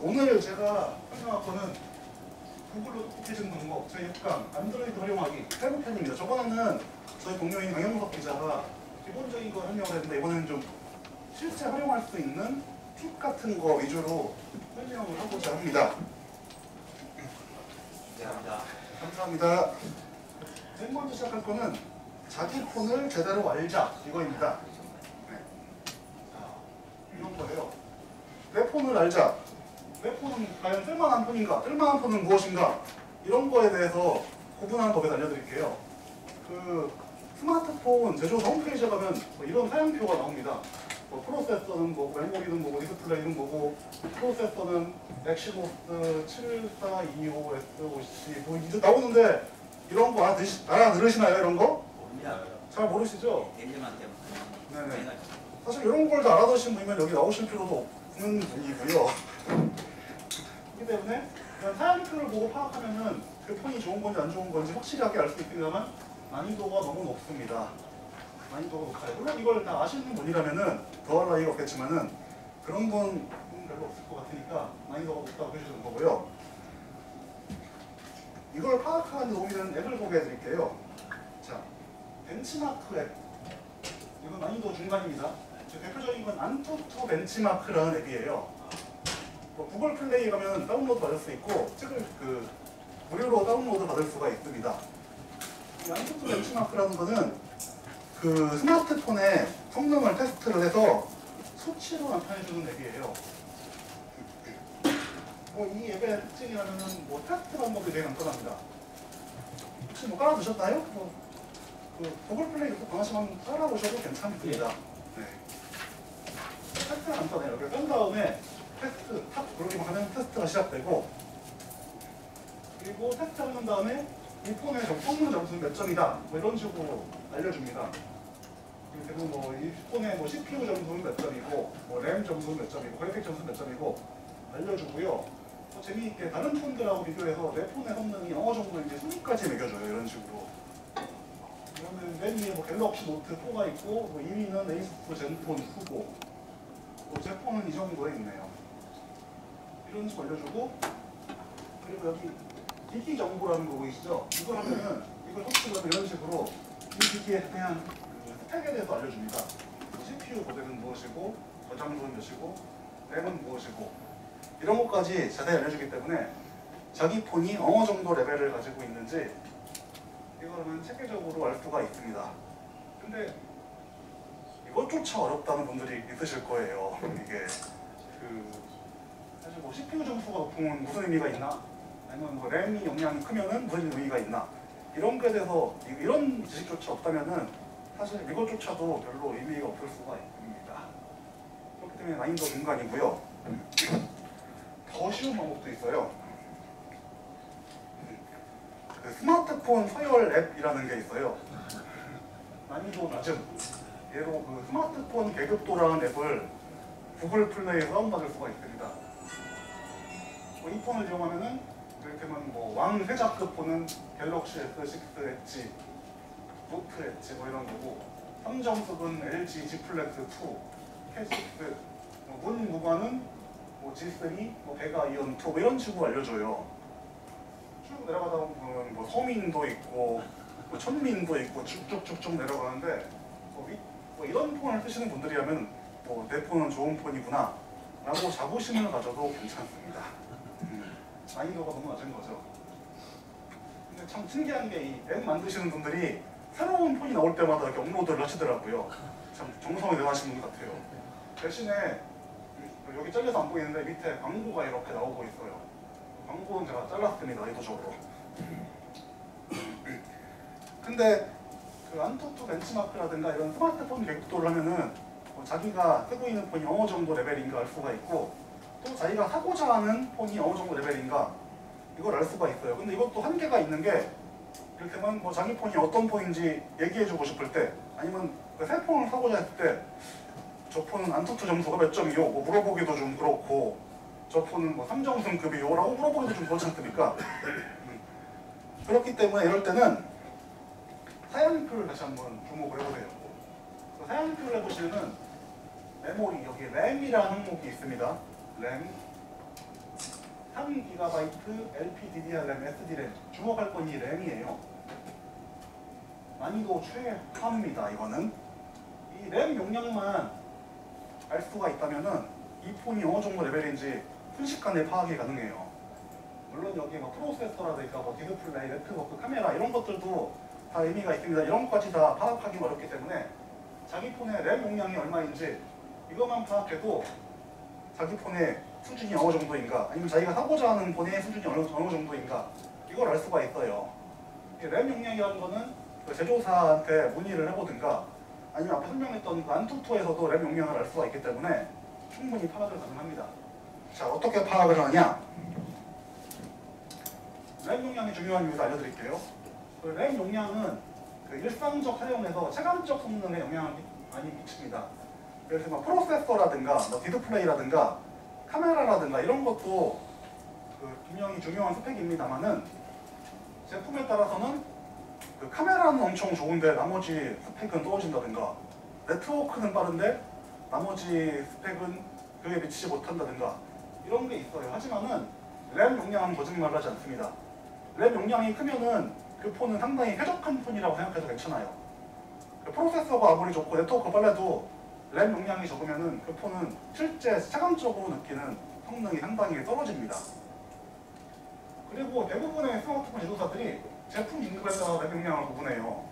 오늘 제가 설명할 거는 구글로 똑똑해지는 방법 제6강 안드로이드 활용하기 회복편입니다. 저번에는 저희 동료인 강영석 기자가 기본적인 거 설명을 했는데 이번에는 좀 실제 활용할 수 있는 팁 같은 거 위주로 설명을 하고자 합니다. 감사합니다. 맨 먼저 시작할 거는 자기 폰을 제대로 알자 이거입니다. 네. 이런 거예요. 내 폰을 알자. 내 폰은 과연 쓸만한 폰인가? 쓸만한 폰은 무엇인가? 이런 거에 대해서 구분하는 법에서 알려드릴게요. 그 스마트폰 제조사 홈페이지에 가면 뭐 이런 사양표가 나옵니다. 뭐 프로세서는 뭐고, 메모리는 뭐고, 디스플레이는 뭐고, 프로세서는 엑시노스 7425S50 뭐 이제 나오는데 이런 거 알아들으시나요? 이런 거? 모릅니다. 잘 모르시죠? 엠즈만 때문에. 네네. 사실 이런 걸 다 알아두신 분이면 여기 나오실 필요도 없는 분이고요. 그렇기 때문에 그냥 사양표를 보고 파악하면은 그 폰이 좋은 건지 안 좋은 건지 확실하게 알 수 있겠지만 난이도가 너무 높습니다. 난이도가 높아요. 물론 이걸 다 아시는 분이라면은 더할 나위가 없겠지만은 그런 분 별로 없을 것 같으니까 난이도가 높다고 해주시는 거고요. 이걸 파악하는 데 도움이 되는 앱을 소개해 드릴게요. 자, 벤치마크 앱. 이건 난이도 중간입니다. 대표적인 건 안투투 벤치마크라는 앱이에요. 구글 플레이 가면 다운로드 받을 수 있고 책을 무료로 다운로드 받을 수가 있습니다. 이 안투투 벤치마크라는 거는 그 스마트폰의 성능을 테스트를 해서 수치로 나타내주는 앱이에요. 이 앱의 특징이라면은 테스트 방법이 되게 간단합니다. 혹시 깔아두셨나요? 구글 플레이 방하시면 깔아보셔도 괜찮습니다. 네. 테스트가 간단해요. 그래서 뺀 다음에 테스트 탁 누르기만 하면 테스트가 시작되고, 그리고 테스트하는 다음에 이 폰의 성능 점수는 몇 점이다 뭐 이런 식으로 알려줍니다. 그리고 이 폰의 CPU 점수는 몇 점이고, 램 점수는 몇 점이고, 그래픽 점수는 몇 점이고 알려주고요. 재미있게 다른 폰들하고 비교해서 내 폰의 성능이 어느 정도인지 순위까지 매겨줘요. 이런 식으로. 그러면 맨 위에 갤럭시 노트 4가 있고, 2위는 에이수스 젠폰 9고, 제 폰은 이 정도에 있네요. 이런 식으로 알려주고, 그리고 여기 기기 정보라는 거 보이시죠? 이걸 하면은 이걸 터치하면 이런 식으로 이 기기에 그냥 스펙에 대해서 알려줍니다. CPU 모델은 무엇이고, 저장소는 몇이고, 램은 무엇이고, 이런 것까지 자세히 알려주기 때문에 자기 폰이 어느 정도 레벨을 가지고 있는지 이거는 체계적으로 알 수가 있습니다. 근데 이것조차 어렵다는 분들이 있으실 거예요. 이게 사실 CPU 점수가 높으면 무슨 의미가 있나? 아니면 램이 용량이 크면은 무슨 의미가 있나? 이런 거에 대해서 이런 지식조차 없다면은 사실 이것조차도 별로 의미가 없을 수가 있습니다. 그렇기 때문에 난이도 중간이고요. 더 쉬운 방법도 있어요. 스마트폰 서열 앱이라는 게 있어요. 난이도 낮은. 얘로 스마트폰 계급도라는 앱을 구글 플레이에서 다운받을 수가 있습니다. 이 폰을 이용하면은 이를테면 왕세자급 폰은 갤럭시 S6 엣지, 노트 엣지 이런 거고, 삼정급은 LG G 플렉스 2, K6, 문무관은 G3, 베가 이온 2 이런 식으로 알려줘요. 쭉 내려가다 보면 서민도 있고, 천민도 있고 쭉쭉쭉쭉 내려가는데 이런 폰을 쓰시는 분들이라면 내 폰은 좋은 폰이구나 라고 자부심을 가져도 괜찮습니다. 난이도가 너무 낮은 거죠. 근데 참 신기한 게 이 앱 만드시는 분들이 새로운 폰이 나올 때마다 이렇게 업로드를 하시더라고요. 참 정성이 대단하신 분 같아요. 대신에 여기 잘려서 안 보이는데 밑에 광고가 이렇게 나오고 있어요. 광고는 제가 잘랐습니다. 의도적으로. 근데 안투투 벤치마크라든가 이런 스마트폰 계급도를 하면은 자기가 쓰고 있는 폰이 어느 정도 레벨인가 알 수가 있고, 또 자기가 사고자 하는 폰이 어느 정도 레벨인가 이걸 알 수가 있어요. 근데 이것도 한계가 있는 게, 이를테면 자기 폰이 어떤 폰인지 얘기해주고 싶을 때, 아니면 새 폰을 사고자 했을 때 저 폰은 안투투 점수가 몇 점이요? 물어보기도 좀 그렇고, 저 폰은 삼정승급이요? 라고 물어보기도 좀 그렇지 않습니까? 그렇기 때문에 이럴 때는 사양표를 다시 한번 주목을 해보세요. 사양표를 해보시면은 메모리, 여기 램이라는 항목이 있습니다. 램, 3GB LPDDR-램, SD램, 주목할 건 이 램이에요. 난이도 최하입니다. 이거는 이 램 용량만 알 수가 있다면은 이 폰이 어느 정도 레벨인지 순식간에 파악이 가능해요. 물론 여기 뭐 프로세서라든가 뭐 디스플레이, 네트워크, 카메라 이런 것들도 다 의미가 있습니다. 이런 것까지 다 파악하기 어렵기 때문에 자기 폰의 램 용량이 얼마인지 이것만 파악해도 자기 폰의 수준이 어느 정도인가, 아니면 자기가 사고자 하는 폰의 수준이 어느 정도인가 이걸 알 수가 있어요. 램 용량이라는 거는 그 제조사한테 문의를 해보든가 아니면 앞에 설명했던 그 안투토에서도 램 용량을 알 수가 있기 때문에 충분히 파악을 가능합니다. 자, 어떻게 파악을 하냐? 램 용량이 중요한 이유를 알려드릴게요. 그 램 용량은 그 일상적 사용에서 체감적 성능에 영향을 많이 미칩니다. 그래서 뭐 프로세서라든가 뭐 디스플레이라든가 카메라라든가 이런 것도 그 분명히 중요한 스펙입니다만은 제품에 따라서는 그 카메라는 엄청 좋은데 나머지 스펙은 떨어진다든가 네트워크는 빠른데 나머지 스펙은 그에 미치지 못한다든가 이런 게 있어요. 하지만은 램 용량은 거짓말을 하지 않습니다. 램 용량이 크면은 그 폰은 상당히 쾌적한 폰이라고 생각해도 괜찮아요. 그 프로세서가 아무리 좋고 네트워크 빨라도 램 용량이 적으면은 그 폰은 실제 체감적으로 느끼는 성능이 상당히 떨어집니다. 그리고 대부분의 스마트폰 제조사들이 제품 등급에 따라 램 용량을 구분해요.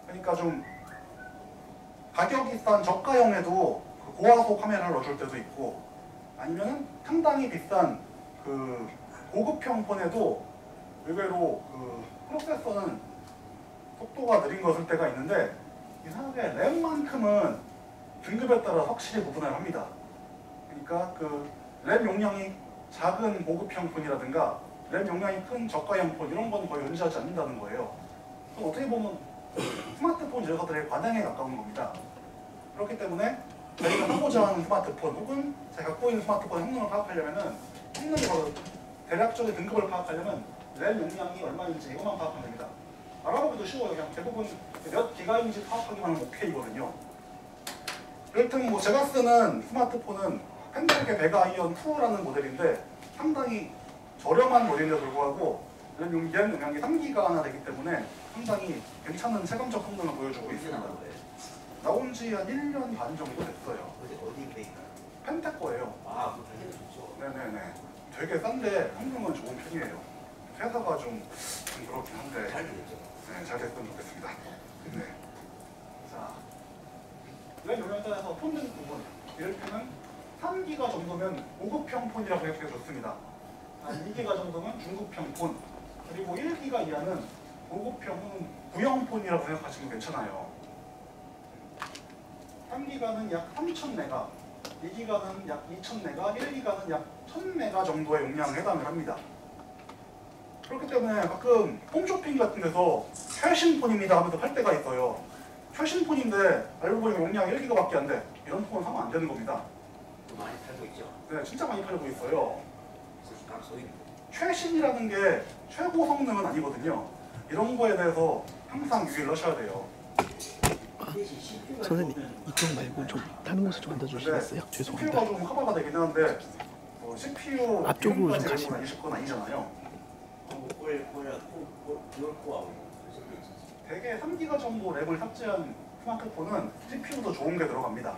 그러니까 좀 가격이 싼 저가형에도 그 고화소 카메라를 넣어줄 때도 있고 아니면은 상당히 비싼 그 고급형 폰에도 의외로 그 프로세서는 속도가 느린 거 쓸 때가 있는데 이상하게 램만큼은 등급에 따라 확실히 구분을 합니다. 그러니까 그 램 용량이 작은 고급형 폰이라든가 램 용량이 큰 저가형 폰 이런 건 거의 존재하지 않는다는 거예요. 그럼 어떻게 보면 스마트폰 제조사들의 관행에 가까운 겁니다. 그렇기 때문에 저희가 하고자 하는 스마트폰 혹은 제가 갖고 있는 스마트폰의 성능을 파악하려면은 성능이 대략적인 등급을 파악하려면 램 용량이 얼마인지 이것만 파악하면 됩니다. 알아보기도 쉬워요. 그냥 대부분 몇 기가인지 파악하기만 하면 오케이거든요. 이를테면 뭐 제가 쓰는 스마트폰은 펜델의 베가 아이언 2라는 모델인데 상당히 저렴한 모델인데도 불구하고 램 용량이 3기가나 되기 때문에 상당히 괜찮은 체감적 성능을 보여주고 있습니다. 나온 지 한 1년 반 정도 됐어요. 어디 베이가? 펜텍 거예요. 아, 그 가격 좋죠. 네네네. 되게 싼데 성능은 좋은 편이에요. 회사가 좀 그렇긴 한데 잘 되겠죠. 네, 잘 됐으면 좋겠습니다. 네. 자, 램 용량에 따라서 폰 등 부분 이를테면 3기가 정도면 고급형 폰이라고 생각해 좋습니다. 한 2기가 정도면 중급형 폰, 그리고 1기가 이하는 고급형 구형 폰이라고 생각하시면 괜찮아요. 3기가는 약 3000메가, 2기가는 약 2000메가, 1기가는 약 1000메가 정도의 용량에 해당을 합니다. 그렇기 때문에 가끔 홈쇼핑 같은 데서 최신 폰입니다 하면서 팔 때가 있어요. 최신 폰인데 알고 보니까 용량이 1기가밖에 안 돼. 이런 폰은 사면 안 되는 겁니다. 많이 팔고 있죠. 네, 진짜 많이 팔고 있어요. 소입니다. 최신이라는 게 최고 성능은 아니거든요. 이런 거에 대해서 항상 유의를 하셔야 돼요. 선생님 이쪽 말고 좀 다른 곳에 좀 앉아주시겠어요? CPU가 죄송합니다. 좀 커버가 되긴 하는데 CPU 앞쪽으로 좀 이름까지 가시면. 알고 다니실 건 아니잖아요. 대개 3기가 정도 램을 탑재한 스마트폰은 CPU도 좋은 게 들어갑니다.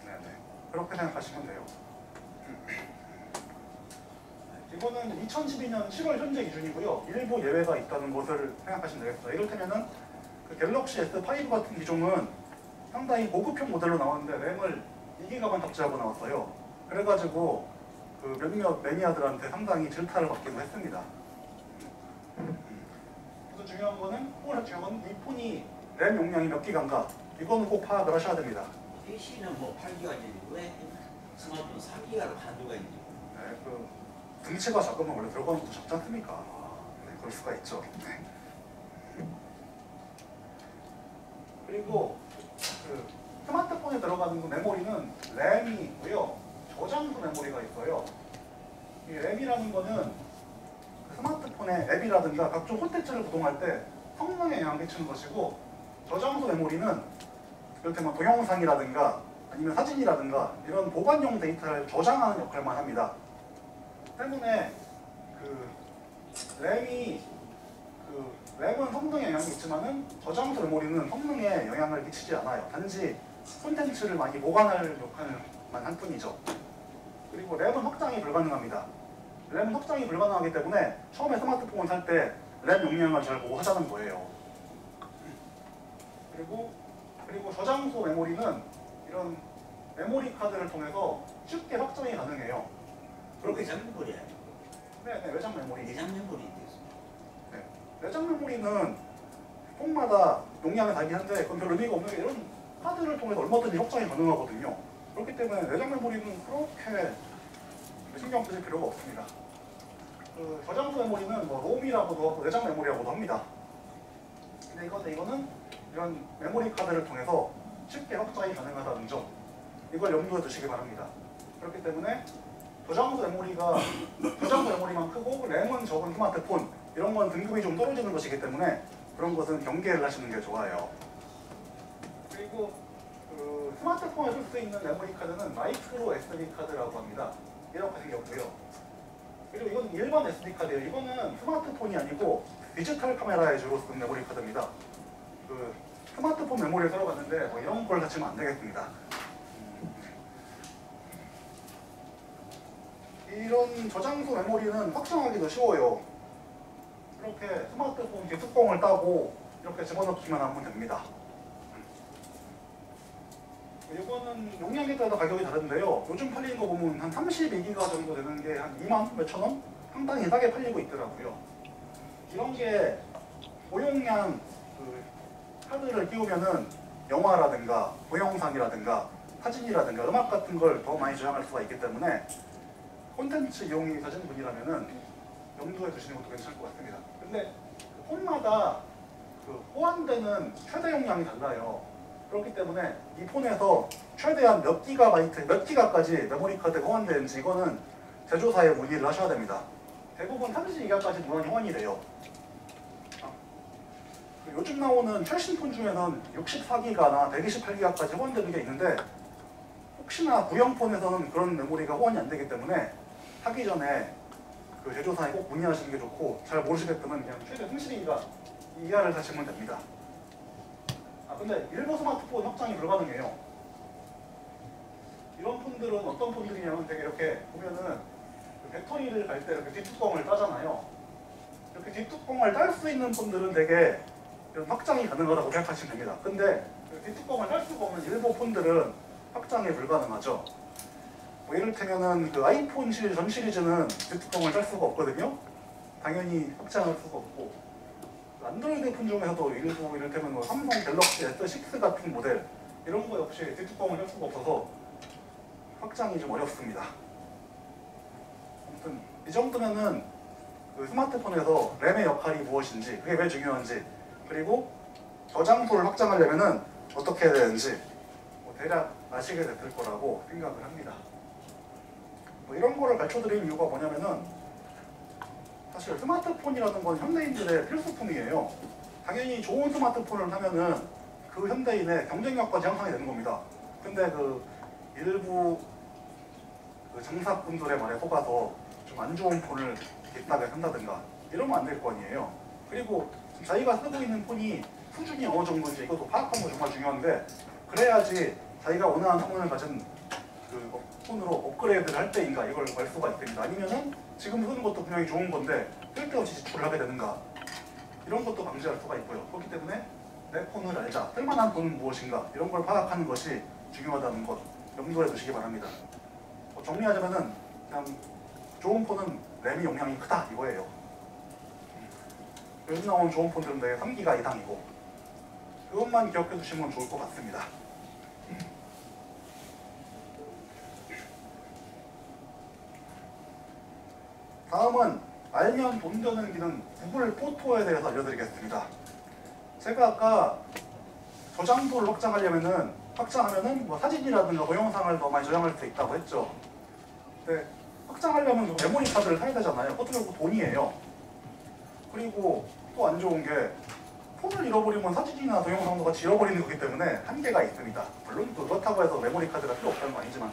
네네. 그렇게 생각하시면 돼요. 이거는 2012년 7월 현재 기준이고요. 일부 예외가 있다는 것을 생각하시면 되겠습니다. 이를테면은 그 갤럭시 S5 같은 기종은 상당히 고급형 모델로 나왔는데 램을 2기가만 탑재하고 나왔어요. 그래가지고 그 몇몇 매니아들한테 상당히 질타를 받기도 했습니다. 그래서 중요한 거는 이 폰이 램 용량이 몇 기가인가 이거는 꼭 파악을 하셔야 됩니다. PC는 뭐 8기가지 왜 스마트폰 3기가로 한두가 있지? 네, 그 등치가 작으면 원래 들어가는 것도 작지 않습니까? 네, 그럴 수가 있죠. 네. 그리고 그 스마트폰에 들어가는 그 메모리는 램이 있고요. 저장소 메모리가 있어요. 이 램이라는 거는 그 스마트폰의 앱이라든가 각종 콘텐츠를 구동할 때 성능에 영향을 끼치는 것이고, 저장소 메모리는 이를테면 동영상이라든가 아니면 사진이라든가 이런 보관용 데이터를 저장하는 역할만 합니다. 때문에 램은 성능에 영향이 있지만은 저장소 메모리는 성능에 영향을 미치지 않아요. 단지 콘텐츠를 많이 보관할 역할만 할 뿐이죠. 그리고 램은 확장이 불가능합니다. 램은 확장이 불가능하기 때문에 처음에 스마트폰을 살 때 램 용량을 잘 보호하자는 거예요. 그리고 저장소 메모리는 이런 메모리 카드를 통해서 쉽게 확장이 가능해요. 그렇게 외장 메모리야. 네, 외장 메모리. 외장 메모리 있습니다. 네, 외장 메모리는 폰마다 용량이 다르긴 한데 그건 별 의미가 없는 게 이런 카드를 통해서 얼마든지 확장이 가능하거든요. 그렇기 때문에 외장 메모리는 그렇게 신경 쓰실 필요가 없습니다. 저장소 메모리는 뭐 롬이라고도 하고 외장 메모리라고도 합니다. 근데 이거는 이런 메모리 카드를 통해서 쉽게 확장이 가능하다는 점, 이걸 염두에 두시기 바랍니다. 그렇기 때문에 저장소 메모리만 크고 램은 적은 스마트폰, 이런 건 등급이 좀 떨어지는 것이기 때문에 그런 것은 경계를 하시는 게 좋아요. 그리고 스마트폰에 쓸 수 있는 메모리 카드는 마이크로 SD 카드라고 합니다. 이렇게 생겼고요. 그리고 이건 일반 SD 카드예요. 이거는 스마트폰이 아니고 디지털 카메라에 주로 쓰는 메모리 카드입니다. 스마트폰 메모리를 들어갔는데 뭐 이런 걸 다치면 안 되겠습니다. 이런 저장소 메모리는 확장하기도 쉬워요. 이렇게 스마트폰 뒷뚜껑을 따고 이렇게 집어넣기만 하면 됩니다. 이거는 용량에 따라 가격이 다른데요. 요즘 팔리는 거 보면 한 32기가 정도 되는 게 한 2만 몇천 원? 상당히 싸게 팔리고 있더라고요. 이런 게 고용량 카드를 끼우면은 영화라든가 동영상이라든가 사진이라든가 음악 같은 걸 더 많이 저장할 수가 있기 때문에 콘텐츠 이용이 잦은 분이라면은 염두에 두시는 것도 괜찮을 것 같습니다. 근데 폰마다 호환되는 최대 용량이 달라요. 그렇기 때문에 이 폰에서 최대한 몇 기가까지 메모리 카드가 호환되는지 이거는 제조사에 문의를 하셔야 됩니다. 대부분 32기가까지 무난히 호환이 돼요. 요즘 나오는 최신 폰 중에는 64기가나 128기가까지 호환되는 게 있는데 혹시나 구형폰에서는 그런 메모리가 호환이 안 되기 때문에 사기 전에 제조사에 꼭 문의하시는 게 좋고, 잘 모르시겠다면 그냥 최대 32기가 이하를 사시면 됩니다. 근데 일부 스마트폰 확장이 불가능해요. 이런 폰들은 어떤 폰들이냐면 되게 이렇게 보면은 배터리를 갈 때 이렇게 뒷뚜껑을 따잖아요. 이렇게 뒷뚜껑을 딸 수 있는 폰들은 되게 이런 확장이 가능하다고 생각하시면 됩니다. 근데 뒷뚜껑을 딸 수가 없는 일부 폰들은 확장이 불가능하죠. 뭐 이를테면은 아이폰 시리즈 전 시리즈는 뒷뚜껑을 딸 수가 없거든요. 당연히 확장할 수가 없고, 안드로이드 폰 중에서도 일부 이를테면 뭐 삼성 갤럭시 S6 같은 모델 이런 거 역시 뒷뚜껑을 뗄 수가 없어서 확장이 좀 어렵습니다. 아무튼 이 정도면은 스마트폰에서 램의 역할이 무엇인지, 그게 왜 중요한지, 그리고 저장소를 확장하려면은 어떻게 해야 되는지 대략 아시게 될 거라고 생각을 합니다. 이런 거를 가르쳐드리는 이유가 뭐냐면은 사실 스마트폰이라는 건 현대인들의 필수품이에요. 당연히 좋은 스마트폰을 사면은 그 현대인의 경쟁력까지 향상이 되는 겁니다. 근데 일부 장사꾼들의 말에 속아서 좀 안 좋은 폰을 비싸게 산다든가 이러면 안 될 거 아니에요. 그리고 자기가 쓰고 있는 폰이 수준이 어느 정도인지 이것도 파악하는 거 정말 중요한데, 그래야지 자기가 원하는 성능을 가진 폰으로 업그레이드를 할 때인가 이걸 알 수가 있습니다. 아니면은 지금 쓰는 것도 분명히 좋은 건데 쓸데없이 지출을 하게 되는가, 이런 것도 방지할 수가 있고요. 그렇기 때문에 내 폰을 알자, 쓸만한 폰은 무엇인가, 이런 걸 파악하는 것이 중요하다는 것 염두에 두시기 바랍니다. 정리하자면은 그냥 좋은 폰은 램이 용량이 크다 이거예요. 요즘 나온 좋은 폰들은 되게 3기가 이상이고, 그것만 기억해 두시면 좋을 것 같습니다. 다음은 알면 돈 되는 기능 구글 포토에 대해서 알려드리겠습니다. 제가 아까 저장소를 확장하면은 뭐 사진이라든가 동영상을 더 많이 저장할 수 있다고 했죠. 근데 확장하려면 메모리 카드를 사야 되잖아요. 그것도 결국 돈이에요. 그리고 또 안 좋은 게 폰을 잃어버리면 사진이나 동영상도 같이 잃어버리는 거기 때문에 한계가 있습니다. 물론 그렇다고 해서 메모리 카드가 필요 없다는 건 아니지만,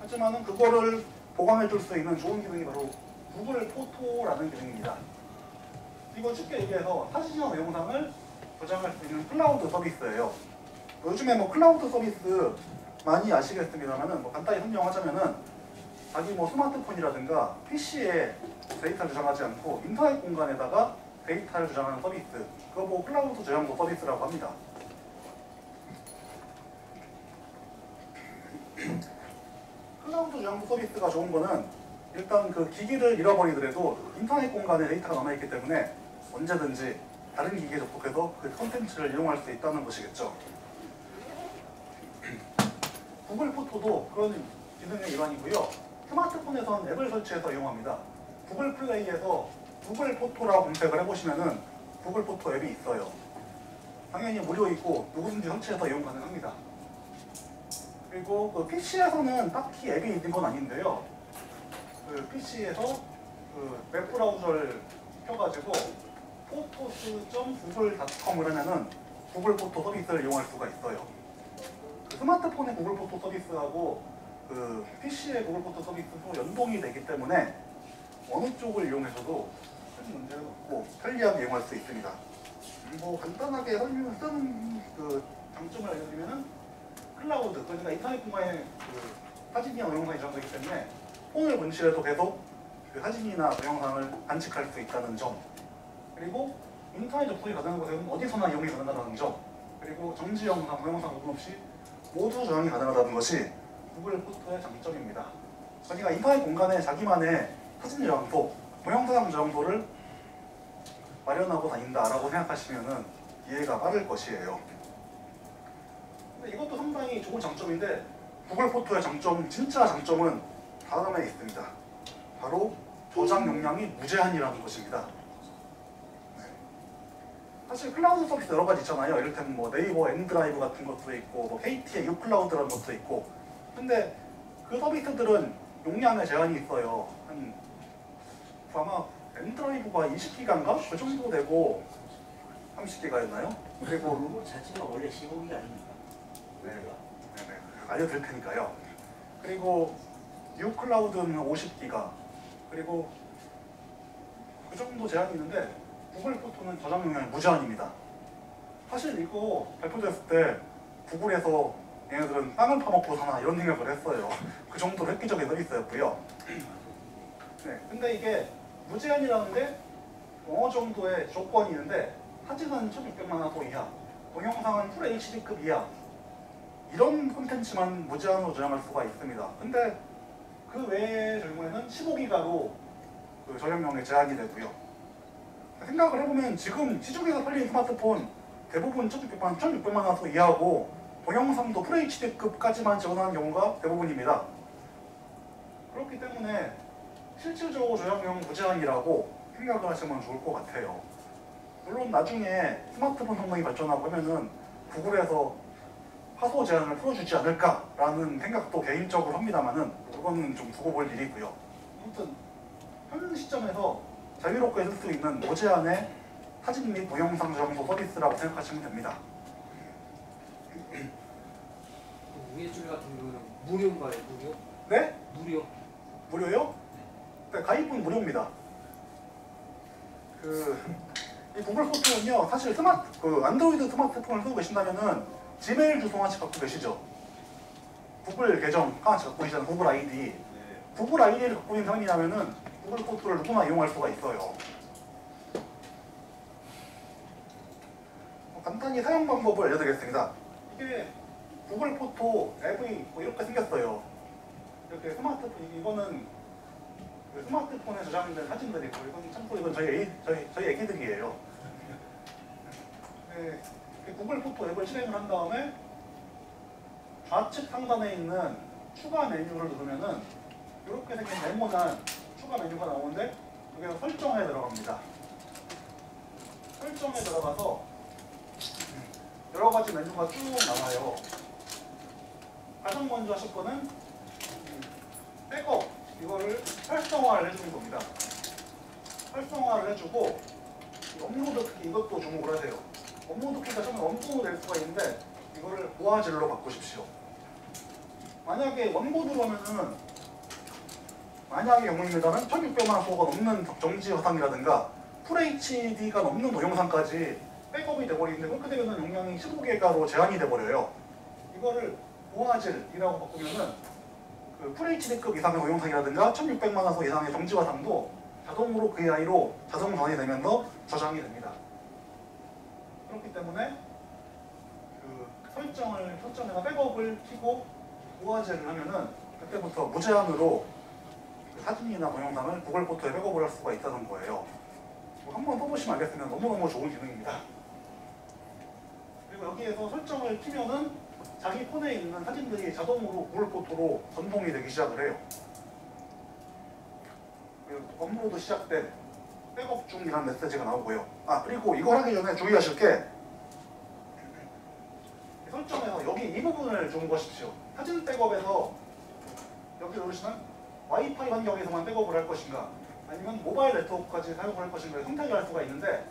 하지만은 그거를 보관해줄 수 있는 좋은 기능이 바로 구글 포토라는 기능입니다. 이거 쉽게 얘기해서 사진이나 동영상을 저장할 수 있는 클라우드 서비스예요. 요즘에 뭐 클라우드 서비스 많이 아시겠습니다만은 뭐 간단히 설명하자면은 자기 뭐 스마트폰이라든가 PC에 데이터를 저장하지 않고 인터넷 공간에다가 데이터를 저장하는 서비스, 그거 뭐 클라우드 저장소 서비스라고 합니다. 클라우드 저장소 서비스가 좋은 거는 일단 그 기기를 잃어버리더라도 인터넷 공간에 데이터가 남아있기 때문에 언제든지 다른 기기에 접속해서 그 콘텐츠를 이용할 수 있다는 것이겠죠. 구글 포토도 그런 기능의 일환이고요. 스마트폰에서는 앱을 설치해서 이용합니다. 구글 플레이에서 구글 포토라고 검색을 해보시면은 구글 포토 앱이 있어요. 당연히 무료이고 누구든지 설치해서 이용 가능합니다. 그리고 그 PC에서는 딱히 앱이 있는 건 아닌데요. 그 PC에서 그 웹브라우저를 켜가지고 photos.google.com을 하면은 구글 포토 서비스를 이용할 수가 있어요. 그 스마트폰의 구글 포토 서비스하고 그 PC의 구글 포토 서비스도 연동이 되기 때문에 어느 쪽을 이용해서도 큰 문제는 없고 편리하게 이용할 수 있습니다. 뭐 간단하게 설명을 쓰는 그 장점을 알려드리면은 클라우드, 그러니까 인터넷 공간에 그 사진이나 동영상이 저장되기 때문에 폰을 분실해도 계속 그 사진이나 동영상을 간직할 수 있다는 점, 그리고 인터넷 접속이 가능한 곳에는 어디서나 이용이 가능하다는 점, 그리고 정지 영상, 동영상 구분 없이 모두 저장이 가능하다는 것이 구글 포토의 장점입니다. 그러니까 인터넷 공간에 자기만의 사진 저장소, 동영상 저장소를 마련하고 다닌다라고 생각하시면은 이해가 빠를 것이에요. 근데 이것도 상당히 좋은 장점인데 구글 포토의 장점, 진짜 장점은 다음에 있습니다. 바로 저장 용량이 무제한이라는 것입니다. 사실 클라우드 서비스 여러 가지 있잖아요. 이를테면 뭐 네이버 N드라이브 같은 것도 있고 뭐 KT의 유클라우드라는 것도 있고, 근데 그 서비스들은 용량에 제한이 있어요. 한 아마 N드라이브가 20기가인가? 그 정도 되고 30기가였나요? 그리고 그거 자체가 원래 15기가 아닙니까? 네네, 알려드릴 테니까요. 그리고 유클라우드는 50기가, 그리고 그 정도 제한이 있는데 구글 포토는 저장 용량이 무제한입니다. 사실 이거 발표됐을 때 구글에서 얘네들은 빵을 파먹고 사나 이런 생각을 했어요. 그 정도로 획기적인 서비스였고요. 네, 근데 이게 무제한이라는데 어느 정도의 조건이 있는데 사진은 1600만 화소 이하, 동영상은 풀 HD급 이하, 이런 콘텐츠만 무제한으로 저장할 수가 있습니다. 근데 그 외의 경우에는 15기가로 그 저장량에 제한이 되고요. 생각을 해보면 지금 시중에서 팔리는 스마트폰 대부분 1600만 화소 이하고 동영상도 FHD급까지만 지원하는 경우가 대부분입니다. 그렇기 때문에 실질적으로 저장량 무제한이라고 생각을 하시면 좋을 것 같아요. 물론 나중에 스마트폰 성능이 발전하고 하면은 구글에서 화소 제한을 풀어주지 않을까라는 생각도 개인적으로 합니다만은 그거는 좀 두고 볼 일이고요. 아무튼 현 시점에서 자유롭게 쓸 수 있는 무제한의 사진 및 동영상 저장소 서비스라고 생각하시면 됩니다. 위에 줄 같은 경우는 무료인가요? 무료? 네? 무료. 무료요? 네, 가입은 무료입니다. 이 구글 포토는요, 사실 안드로이드 스마트폰을 쓰고 계신다면은 지메일 주소 하나씩 갖고 계시죠? 구글 계정 하나씩 갖고 계시잖아요. 구글 아이디. 구글 아이디를 갖고 있는 사람이라면은 구글 포토를 누구나 이용할 수가 있어요. 간단히 사용 방법을 알려드리겠습니다. 이게 구글 포토 앱이 이렇게 생겼어요. 이렇게 스마트폰, 이거는 그 스마트폰에 저장된 사진들이고, 이건 저희 애기들이에요. 네, 구글 포토 앱을 실행을 한 다음에 좌측 상단에 있는 추가 메뉴를 누르면은 이렇게 생긴 네모난 추가 메뉴가 나오는데 여기서 설정에 들어갑니다. 설정에 들어가서 여러 가지 메뉴가 쭉 나와요. 가장 먼저 하실 거는 백업, 이거를 활성화를 해주는 겁니다. 활성화를 해주고 업로드 키, 이것도 주목을 하세요. 업로드 키가 처음에 원본으로 될 수가 있는데 이거를 고화질로 바꾸십시오. 만약에 원본으로 하면은 만약의 경우입니다는 1600만 호가 넘는 정지 화상이라든가 FHD가 넘는 동영상까지 백업이 돼버리는데 그렇게 되면 용량이 15기가로 제한이 돼버려요. 이거를 고화질이라고 바꾸면은 그 FHD급 이상의 동영상이라든가 1600만 화소 이상의 정지 화상도 자동으로 VI로 자동 전환이 되면서 저장이 됩니다. 그렇기 때문에 그 설정에서 백업을 켜고 고화질을 하면은 그때부터 무제한으로 그 사진이나 동영상을 구글 포토에 백업을 할 수가 있다는 거예요. 한번 써보시면 알겠으면 너무너무 좋은 기능입니다. 그리고 여기에서 설정을 키면은 자기 폰에 있는 사진들이 자동으로 구글 포토로 전송이 되기 시작을 해요. 그리고 업로드 시작된 백업 중이라는 메시지가 나오고요. 그리고 이걸 하기 전에 주의하실 게 설정에서 여기 이 부분을 좀 보십시오. 사진 백업에서 여기 누르시면 와이파이 환경에서만 백업을 할 것인가 아니면 모바일 네트워크까지 사용을 할 것인가 선택을 할 수가 있는데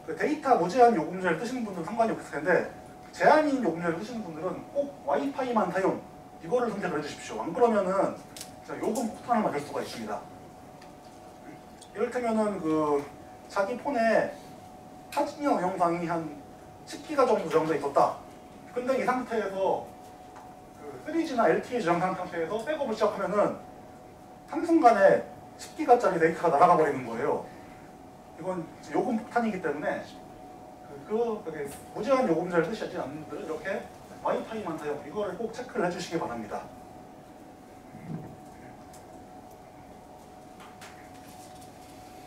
그 데이터 무제한 요금제를 뜨시는 분들은 상관이 없을 텐데 제한인 요금제를 뜨시는 분들은 꼭 와이파이만 사용 이거를 선택을 해주십시오. 안 그러면은 요금 폭탄을 맞을 수가 있습니다. 이를테면은 그 자기 폰에 사진이나 동영상이 한 10기가 정도 저장돼 있었다. 근데 이 상태에서 그 3G나 LTE 저장 상태에서 백업을 시작하면은 한순간에 10기가짜리 데이터가 날아가 버리는 거예요. 이건 요금 폭탄이기 때문에 그게 무제한 요금제를 쓰시지 않는 분들은 이렇게 와이파이만 사용 이거를 꼭 체크를 해주시기 바랍니다.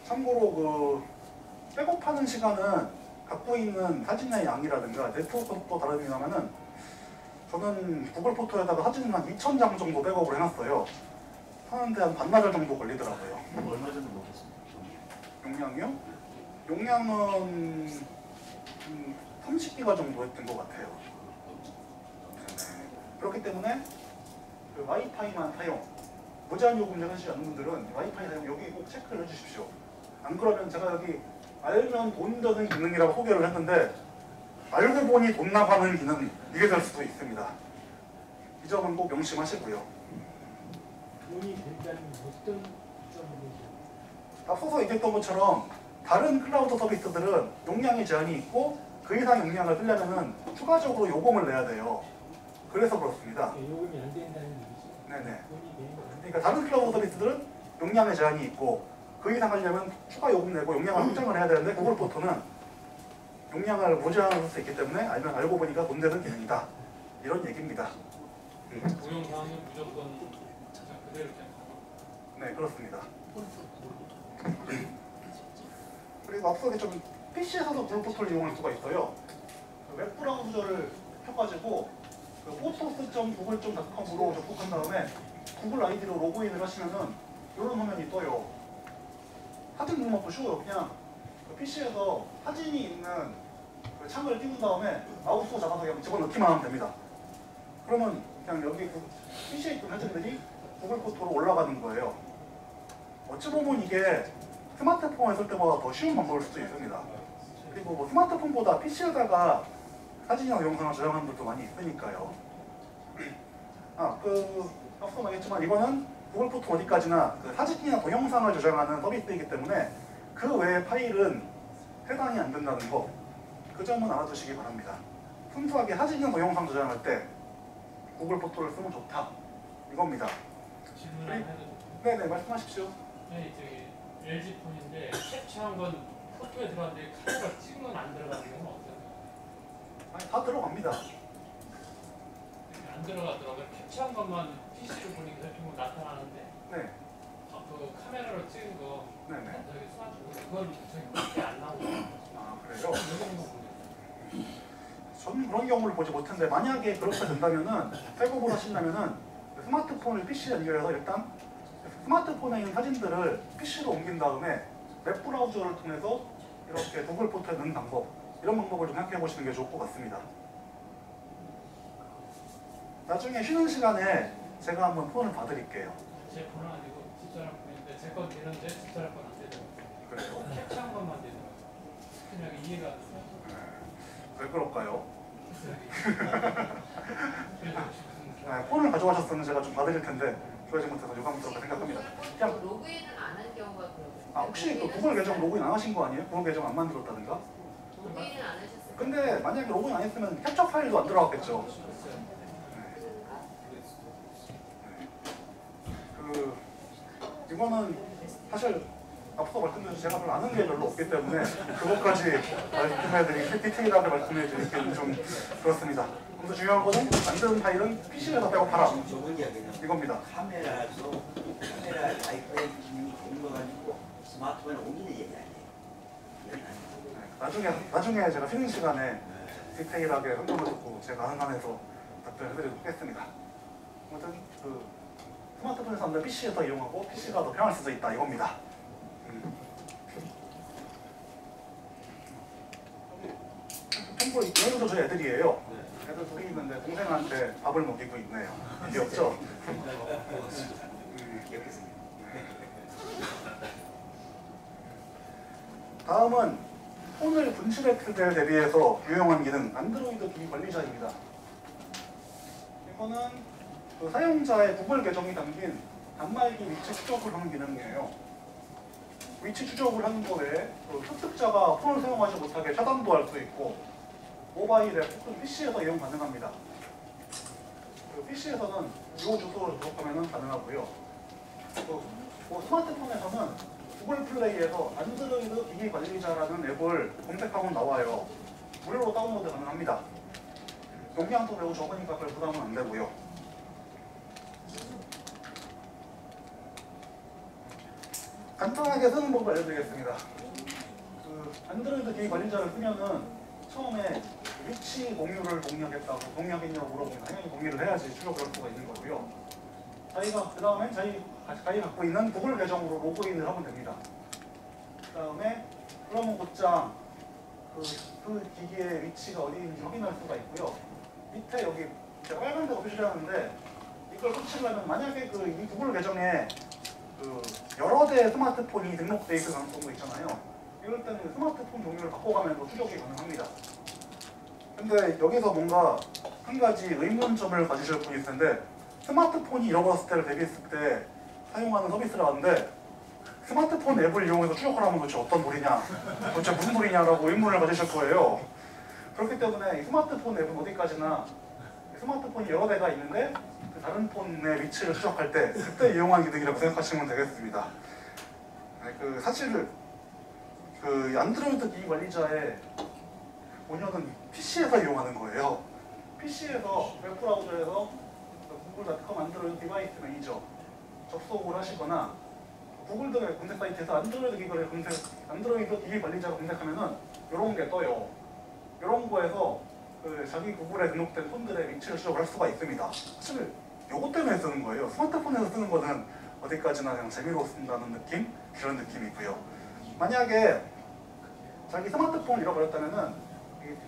참고로 그 백업하는 시간은 갖고 있는 사진의 양이라든가 네트워크 속도 다릅니다만은 저는 구글 포토에다가 사진 한 2000장 정도 백업을 해놨어요. 하는데 한 반나절 정도 걸리더라고요. 얼마 전에 먹었습니다. 용량이요? 용량은 30기가 정도 했던 것 같아요. 그렇기 때문에 그 와이파이만 사용, 무제한 요금제 하시지 않는 분들은 와이파이 사용 여기 꼭 체크를 해주십시오. 안 그러면 제가 여기 알면 돈 드는 기능이라고 소개를 했는데 알고 보니 돈 나가는 기능 이게 될 수도 있습니다. 이 점은 꼭 명심하시고요. 돈이 된다는 어떤 점으로 앞서서 얘기했던 것처럼 다른 클라우드 서비스들은 용량의 제한이 있고 그 이상 용량을 쓰려면 추가적으로 요금을 내야 돼요. 그래서 그렇습니다. 요금이 안 된다는 얘기죠? 네네. 돈이 되는 거 그러니까 다른 클라우드 서비스들은 용량의 제한이 있고 그 이상 하려면 추가 요금 내고 용량을 확장을 해야 되는데 구글 포토는 용량을 무제한으로 쓸 수 있기 때문에 알고 보니까 돈 되는 기능이다. 이런 얘기입니다. 동영상은 무조건 그대로 그냥 네, 그렇습니다. 그리고 앞서 좀 PC에서도 구글 포토를 이용할 수가 있어요. 그 웹브라우저를 켜가지고 그 photos.google.com으로 접속한 다음에 구글 아이디로 로그인을 하시면은 이런 화면이 떠요. 사진 등록도 쉬워요. 그냥 그 PC에서 사진이 있는 그 창을 띄운 다음에 마우스 잡아서 그냥 집어넣기만 하면 됩니다. 그러면 그냥 여기 그 PC에 있던 사진들이 구글 포토로 올라가는 거예요. 어찌 보면 이게 스마트폰을 쓸 때보다 더 쉬운 방법일 수도 있습니다. 그리고 뭐 스마트폰보다 PC에다가 사진이나 영상을 저장하는 분도 많이 있으니까요. 앞서 말했지만 이거는 구글 포토 어디까지나 그 사진이나 동영상을 저장하는 서비스이기 때문에 그 외의 파일은 해당이 안 된다는 거, 그 점은 알아두시기 바랍니다. 순수하게 사진이나 동영상 저장할 때 구글 포토를 쓰면 좋다 이겁니다. 질문 하나 해도 네네, 말씀하십시오. 네, 저기 LG 폰인데 캡처한 건 포토에 들어갔는데 카메라 찍은 건 안 들어가는 건 어때요? 아니, 다 들어갑니다. 안 들어가더라고요. 캡처한 것만 PC로 보니까 이렇게 뭐 나타나는데 네, 그 카메라로 찍은 거 네네. 저기 스마트폰 그건 저기 밖에 안 나오고 그래요? 이런 거 보니까 저는 그런 경우를 보지 못했는데 만약에 그렇게 된다면은 백업을 하신다면은 스마트폰을 PC에 연결해서 일단 스마트폰에 있는 사진들을 PC로 옮긴 다음에 웹 브라우저를 통해서 이렇게 구글 포토에 넣는 방법, 이런 방법을 좀 생각해 보시는 게 좋을 것 같습니다. 나중에 쉬는 시간에 제가 한번 폰을 봐드릴게요. 제 폰은 아니고 집사람 폰인데 제 건 되는데 집사람 건 안 되더라고요. 그래요? 캡처한 것만 되더라고요. 그냥 이해가 안 돼요. 왜 그럴까요? 그래서 폰을 가져가셨으면 제가 좀 봐드릴 텐데 구하지 못해서 유감스럽게 생각합니다. 그냥 로그인을 안 한 경우가 그러고요. 혹시 그 구글 계정 로그인 안 하신 거 아니에요? 구글 계정 안 만들었다든가? 로그인을 안 하셨어요. 근데 만약에 로그인 안 했으면 캡처 파일도 안 들어갔겠죠. 이거는 사실 앞서 말씀드린 제가 별로 아는 게 별로 없기 때문에 그것까지 말씀해드리기 디테일하게 말씀해드리기는 좀 그렇습니다. 그래서 중요한 거는 만드는 파일은 PC에서 백업하라 좋은 이야기는 이겁니다. 카메라 라이프의 기능이 좋은 거 가지고 스마트폰에 옮기는 얘기 아니에요. 나중에 제가 쉬는 시간에 디테일하게 설명을 듣고 제 가능 한에서 답변해드리도록 하겠습니다. 아무튼 스마트폰에서 한다 PC에서 이용하고 PC가 더 편할 수도 있다 이겁니다. 참고로 얘들도 저희 애들이에요. 애들 둘이 있는데 동생한테 밥을 먹이고 있네요. 귀엽죠? 다음은 폰을 분출했을 때 대비해서 유용한 기능 안드로이드 기기 관리자입니다. 이거는 그 사용자의 구글 계정이 담긴 단말기 위치 추적을 하는 기능이에요. 위치 추적을 하는 거 외에 그 습득자가 폰을 사용하지 못하게 차단도 할 수 있고 모바일 앱 혹은 PC에서 이용 가능합니다. 그 PC에서는 이 주소를 접속하면 가능하고요. 그 스마트폰에서는 구글 플레이에서 안드로이드 기기 관리자라는 앱을 검색하면 나와요. 무료로 다운로드 가능합니다. 용량도 매우 적으니까 별 부담은 안 되고요. 간단하게 쓰는 법을 알려드리겠습니다. 그 안드로이드 기기 관리자를 쓰면은 처음에 위치 공유를 동의하겠다고 동의하겠냐고 물어보면 당연히 동의를 해야지 출력을 할 수가 있는 거고요. 자기가 그 다음에 자기 갖고 있는 구글 계정으로 로그인을 하면 됩니다. 그 다음에 그러면 곧장 그 기기의 위치가 어디 있는지 확인할 수가 있고요. 밑에 여기 제가 빨간 데가 표시를 하는데 이걸 꽂히려면 만약에 이 구글 계정에 여러 대의 스마트폰이 등록되어 있을 가능성도 있잖아요. 이럴 때는 스마트폰 종류를 바꿔가면서 추적이 가능합니다. 근데 여기서 뭔가 한 가지 의문점을 가지실 분이 있을 텐데 스마트폰이 잃어버렸을 때를 대비했을 때 사용하는 서비스를 하는데 스마트폰 앱을 이용해서 추적하라면 도대체 어떤 소리냐 도대체 무슨 소리냐라고 의문을 가지실 거예요. 그렇기 때문에 이 스마트폰 앱은 어디까지나 스마트폰이 여러 대가 있는데 그 다른 폰의 위치를 추적할 때 그때 이용한 기능이라고 생각하시면 되겠습니다. 사실 안드로이드 기기 관리자의 본연은 PC에서 이용하는 거예요. PC에서 웹브라우저에서 구글.com 안드로이드 디바이스 매니저 접속을 하시거나 구글 등의 검색 사이트에서 안드로이드 기기 관리자를 검색하면은 이런 게 떠요. 이런 거에서 자기 구글에 등록된 폰들의 위치를 추적을 할 수가 있습니다. 사실 요거 때문에 쓰는 거예요. 스마트폰에서 쓰는 거는 어디까지나 그냥 재미로 쓴다는 느낌? 그런 느낌이 있고요. 만약에 자기 스마트폰을 잃어버렸다면은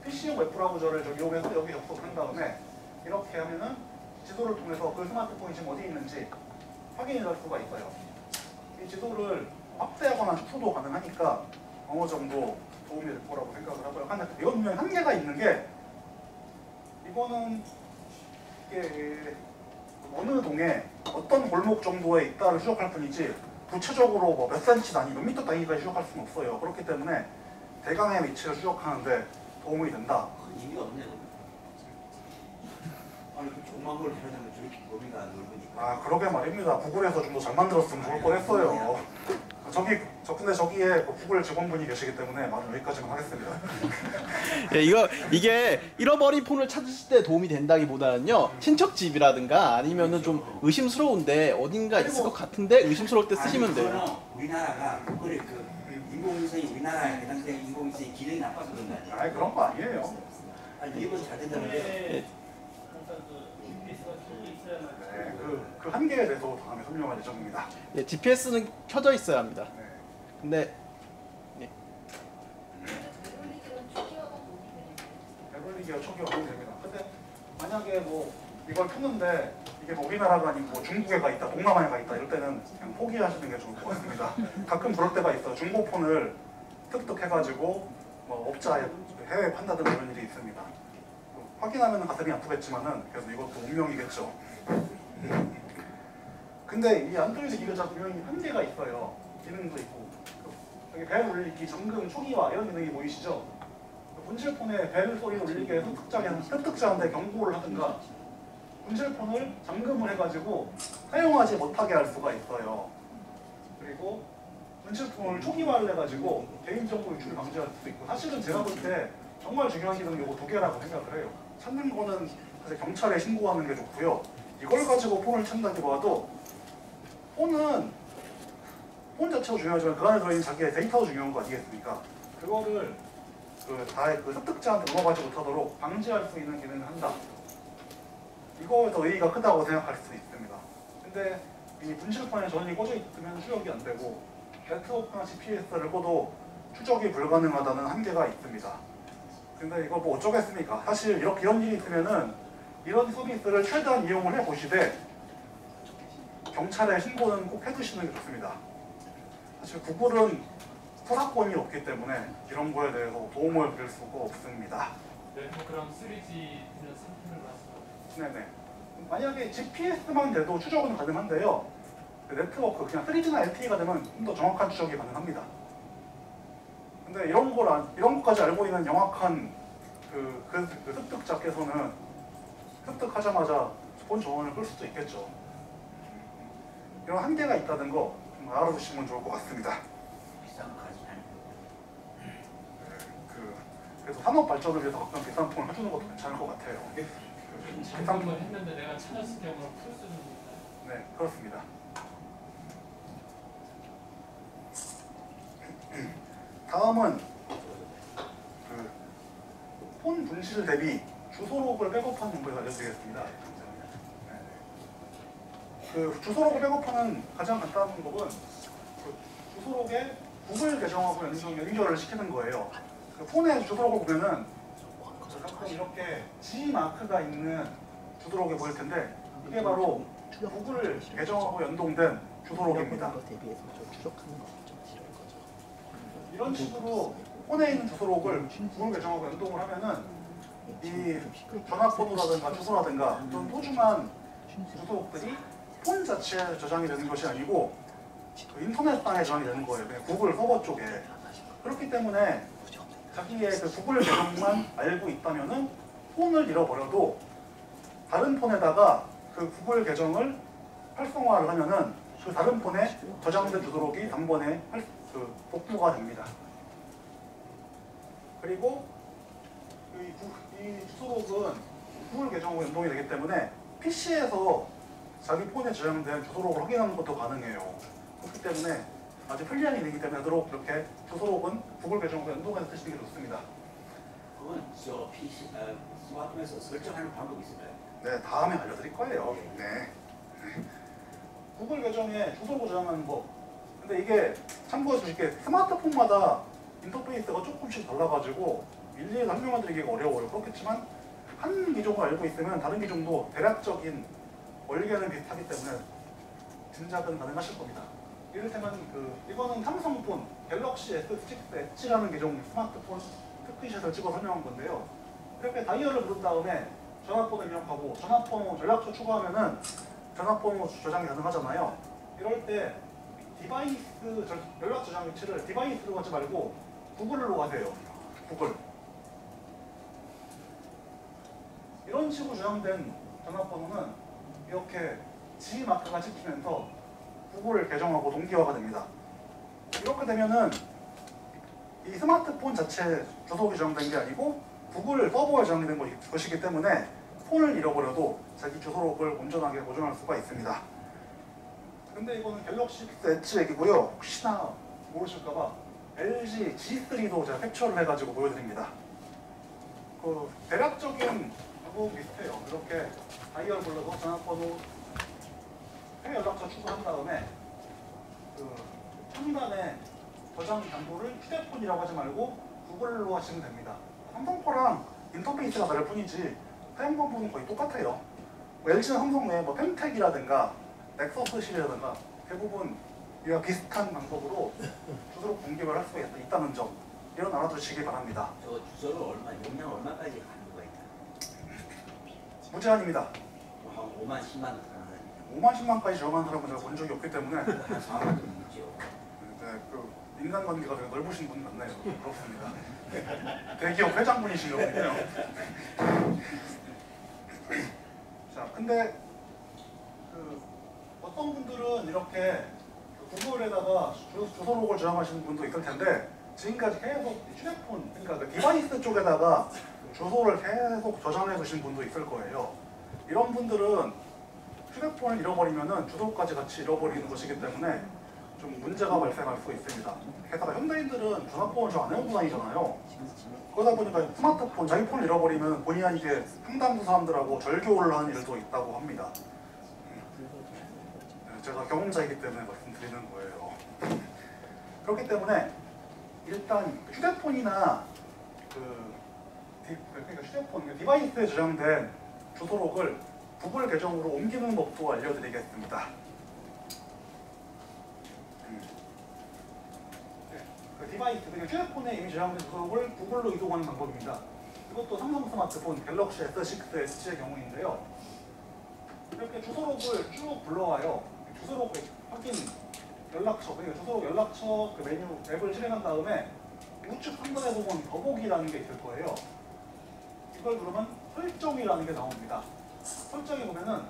PC용 웹브라우저를 이용해서 여기 접속을 한 다음에 이렇게 하면은 지도를 통해서 그 스마트폰이 지금 어디 있는지 확인을 할 수가 있어요. 이 지도를 확대하거나 축소도 가능하니까 어느 정도 도움이 될 거라고 생각을 하고요. 근데 이건 분명히 한계가 있는 게 이거는 이게 어느 동에 어떤 골목 정도에 있다를 추적할 뿐이지 구체적으로 뭐 몇 cm 단위, 몇 미터 단위까지 추적할 수는 없어요. 그렇기 때문에 대강의 위치를 추적하는데 도움이 된다. 의미 없네. 아니 그 조만 걸 하려면 저렇게 범위가 안 넓으니까. 그러게 말입니다. 구글에서 좀 더 잘 만들었으면 좋을 뻔했어요. 근데 저기에 구글 직원분이 계시기 때문에 말은 여기까지만 하겠습니다. 예, 이게 잃어버린 폰을 찾으실 때 도움이 된다기보다는요, 친척집이라든가 아니면은 좀 의심스러운데 어딘가 있을 것 같은데 의심스러울 때 쓰시면 돼요. 우리나라가 그래 인공위성이 우리나라에 해당되는 인공위성이 기능이 나빠서 그런 거 아니에요? 그런 거 아니에요. 아니 일본 잘 된다는데. 그 한계에 대해서 다음에 설명할 예정입니다. 예, GPS는 켜져 있어야 합니다. 근데 배불리기가 초기화 하면 됩니다. 근데 만약에 뭐 이걸 켰는데 이게 뭐 우리나라가 아니고 뭐 중국에 가 있다, 동남아에 가 있다 이럴 때는 그냥 포기하시는 게 좋을 것 같습니다. 가끔 그럴 때가 있어요. 중고폰을 습득해가지고 뭐 업자에 해외에 판다든가 이런 일이 있습니다. 확인하면 가슴이 아프겠지만은 그래서 이것도 운명이겠죠. 근데 이 안드로이드 기기가 분명히 한계가 있어요. 기능도 있고 여기 벨 울리기, 잠금, 초기화 이런 기능이 보이시죠? 분실폰에 벨 소리를 울리게 흡득자한테 경고를 하든가 분실폰을 잠금을 해가지고 사용하지 못하게 할 수가 있어요. 그리고 분실폰을 초기화를 해가지고 개인정보 유출을 방지할 수도 있고 사실은 제가 볼 때 정말 중요한 기능이 이거 두 개라고 생각을 해요. 찾는 거는 사실 경찰에 신고하는 게 좋고요. 이걸 가지고 폰을 찾는다기보다도 폰 자체가 중요하지만 그 안에 들어있는 자기의 데이터도 중요한 거 아니겠습니까? 그거를 그 습득자한테 넘어가지 못하도록 방지할 수 있는 기능을 한다. 이거에서 의의가 크다고 생각할 수 있습니다. 근데 이 분실폰에 전원이 꽂아 있으면 추적이 안 되고 네트워크나 GPS를 꽂아도 추적이 불가능하다는 한계가 있습니다. 근데 이거 뭐 어쩌겠습니까? 사실 이런 일이 있으면은 이런 서비스를 최대한 이용을 해보시되 경찰에 신고는 꼭 해두시는 게 좋습니다. 사실 구글은 수사권이 없기 때문에 이런 거에 대해서 도움을 드릴 수가 없습니다. 네, 그럼 3G는 상품을 말씀하세요. 네네. 만약에 GPS만 돼도 추적은 가능한데요. 네트워크, 그냥 3G나 LTE가 되면 좀 더 정확한 추적이 가능합니다. 근데 이런 것까지 알고 있는 영악한 그 습득자께서는 습득하자마자 폰 전원을 끌 수도 있겠죠. 이런 한계가 있다는 거 좀 알아두시면 좋을 것 같습니다. 비싼 거 가지 않아요. 그래서 산업 발전을 위해서 가끔 비싼 폰을 해주는 것도 괜찮을 것 같아요. 잠금을 했는데 내가 찾았을 경우는 풀 수는 있나요? 네, 그렇습니다. 다음은 폰 분실 대비 주소록을 백업하는 방법을 알려드리겠습니다. 그 주소록을 백업하는 가장 간단한 방법은 그 주소록에 구글 계정하고 연결을 시키는 거예요. 그 폰의 주소록을 보면은 가끔 이렇게 G 마크가 있는 주소록이 보일 텐데 이게 바로 구글 계정하고 연동된 주소록입니다. 이런 식으로 폰에 있는 주소록을 구글 계정하고 연동을 하면은 이 전화번호라든가 주소라든가 이런 소중한 주소록들이 폰 자체에 저장이 되는 것이 아니고 그 인터넷상에 저장이 되는 거예요. 그냥 구글 서버 쪽에. 그렇기 때문에 자기의 그 구글 계정만 알고 있다면은 폰을 잃어버려도 다른 폰에다가 그 구글 계정을 활성화를 하면은 그 다른 폰에 저장된 주소록이 단번에 복구가 됩니다. 그리고 이 주소록은 구글 계정하고 연동이 되기 때문에 PC에서 자기 폰에 저장된 주소록을 확인하는 것도 가능해요. 그렇기 때문에 아주 편리한 기능이기 때문에 되도록 이렇게 주소록은 구글 계정하고 연동해서 쓰시는 게 좋습니다. 그건 저 PC, 스마트폰에서 설정하는 방법이 있을까요? 네, 다음에 알려드릴 거예요. 네. 구글 계정에 주소록 저장하는 법. 근데 이게 참고해 주실게 스마트폰마다 인터페이스가 조금씩 달라가지고 일일이 설명해드리기가 어려워요. 그렇겠지만 한 기종을 알고 있으면 다른 기종도 대략적인 원리는 비슷하기 때문에 짐작은 가능하실 겁니다. 이를테면 이거는 삼성폰 갤럭시 S6 엣지라는 기종 스마트폰 스크린샷을 찍어 설명한 건데요. 이렇게 다이얼을 부른 다음에 전화번호 입력하고 전화번호 전략처 추가하면은 전화번호 저장이 가능하잖아요. 이럴 때 디바이스 연락 저장 위치를 디바이스로 하지 말고 구글로 하세요. 구글. 이런 식으로 저장된 전화번호는 이렇게 G 마크가 찍히면서 구글 계정하고 동기화가 됩니다. 이렇게 되면은 이 스마트폰 자체 주소록이 저장된 게 아니고 구글 서버에 저장된 것이기 때문에 폰을 잃어버려도 자기 주소록을 온전하게 보존할 수가 있습니다. 근데 이거는 갤럭시 엣지 얘기고요. 혹시나 모르실까봐 LG G3도 제가 캡처를 해가지고 보여드립니다. 그 대략적인 방법이 비슷해요. 이렇게 다이얼 불러서 전화번호 해외 연락처 추가한 다음에 그 상단에 저장 장소를 휴대폰이라고 하지 말고 구글로 하시면 됩니다. 삼성거랑 인터페이스가 다를 뿐이지 사용 방법은 거의 똑같아요. 뭐 LG는 삼성 외에 뭐 펜텍이라든가 넥서스 시리즈라든가 대부분 이와 비슷한 방법으로 주소록 공개를 할 수가 있다는 점 이런 알아두시기 바랍니다. 저 주소를 용량 얼마까지 가는 거가 있나요? 무제한입니다. 한 5만, 10만 가능하니까. 5만 10만까지 저장하는 사람은 제가 본 적이 없기 때문에 한 4만 돈 있죠. 네, 그 인간관계가 되게 넓으신 분 같네요. 그렇습니다. 대기업 회장분이신가 보네요. 자, 근데 그 어떤 분들은 이렇게 구글에다가 주소록을 저장하시는 분도 있을 텐데 지금까지 계속 휴대폰, 그러니까 그 디바이스 쪽에다가 주소를 계속 저장해 두신 분도 있을 거예요. 이런 분들은 휴대폰을 잃어버리면은 주소까지 같이 잃어버리는 것이기 때문에 좀 문제가 발생할 수 있습니다. 게다가 현대인들은 전화번호를 잘 안 외우고 다니잖아요. 그러다 보니까 스마트폰, 자기 폰을 잃어버리면 본의 아니게 상당수 사람들하고 절교를 하는 일도 있다고 합니다. 제가 경험자이기 때문에 말씀드리는 거예요. 그렇기 때문에 일단 휴대폰이나 그러니까 휴대폰, 디바이스에 저장된 주소록을 구글 계정으로 옮기는 법도 알려드리겠습니다. 그 디바이스, 그러니까 휴대폰에 이미 저장된 주소록을 구글로 이동하는 방법입니다. 이것도 삼성 스마트폰 갤럭시 S6, S의 경우인데요. 이렇게 주소록을 쭉 불러와요. 주소록 확인 연락처, 그러니까 주소록 연락처 그 메뉴 앱을 실행한 다음에 우측 상단에 보면 더보기라는 게 있을 거예요. 이걸 누르면 설정이라는 게 나옵니다. 설정에 보면은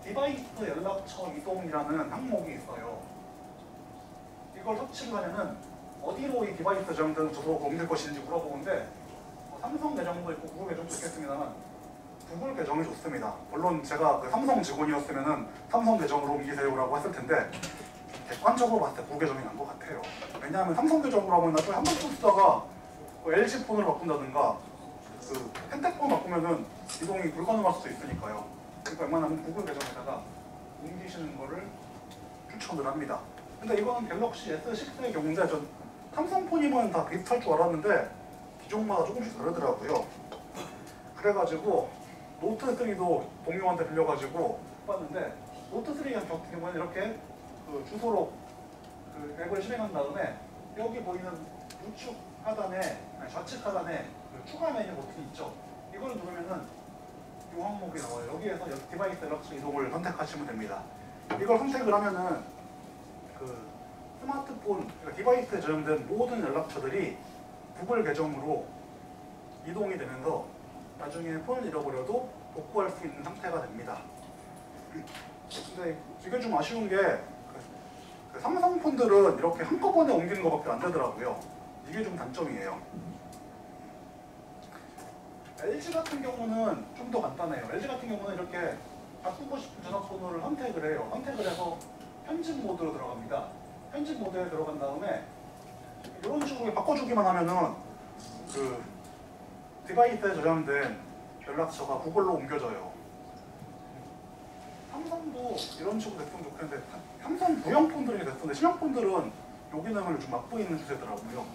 디바이스 연락처 이동이라는 항목이 있어요. 이걸 터치를 하면은 어디로 이 디바이스 저장된 주소록을 옮길 것인지 물어보는데 삼성 계정도 있고 구글 계정도 있겠습니다만 구글 계정이 좋습니다. 물론 제가 그 삼성 직원이었으면은 삼성 계정으로 옮기세요라고 했을 텐데 객관적으로 봤을 때 구글 계정이 난 것 같아요. 왜냐하면 삼성 계정으로 하면 나중에 한번 쓰다가 LG 폰을 바꾼다든가 그 펜텍폰 바꾸면은 이동이 불가능할 수도 있으니까요. 그러니까 웬만하면 구글 계정에다가 옮기시는 거를 추천을 합니다. 근데 이거는 갤럭시 S6의 경우인데 전 삼성폰이면 다 비슷할 줄 알았는데 기종마다 조금씩 다르더라고요. 그래가지고 노트3도 동료한테 빌려가지고 봤는데 노트3 같은 경우에는 이렇게 그 주소록 그 앱을 실행한 다음에 여기 보이는 우측 하단에, 아니 좌측 하단에 그 추가 메뉴 버튼이 있죠. 이걸 누르면은 이 항목이 나와요. 여기에서 디바이스 연락처 이동을 선택하시면 됩니다. 이걸 선택을 하면은 그 스마트폰, 그러니까 디바이스에 저장된 모든 연락처들이 구글 계정으로 이동이 되면서 나중에 폰을 잃어버려도 복구할 수 있는 상태가 됩니다. 근데 이게 좀 아쉬운 게 그 삼성폰들은 이렇게 한꺼번에 옮기는 것밖에 안 되더라고요. 이게 좀 단점이에요. LG 같은 경우는 좀 더 간단해요. LG 같은 경우는 이렇게 바꾸고 싶은 전화번호를 선택을 해요. 선택을 해서 편집 모드로 들어갑니다. 편집 모드에 들어간 다음에 이런 식으로 바꿔주기만 하면은 그 디바이스에 저장된 연락처가 구글로 옮겨져요. 삼성도 이런 식으로 됐으면 좋겠는데 삼성 구형폰들이 됐었는데 신형폰들은 요 기능을 좀 맛보이는 추세더라고요.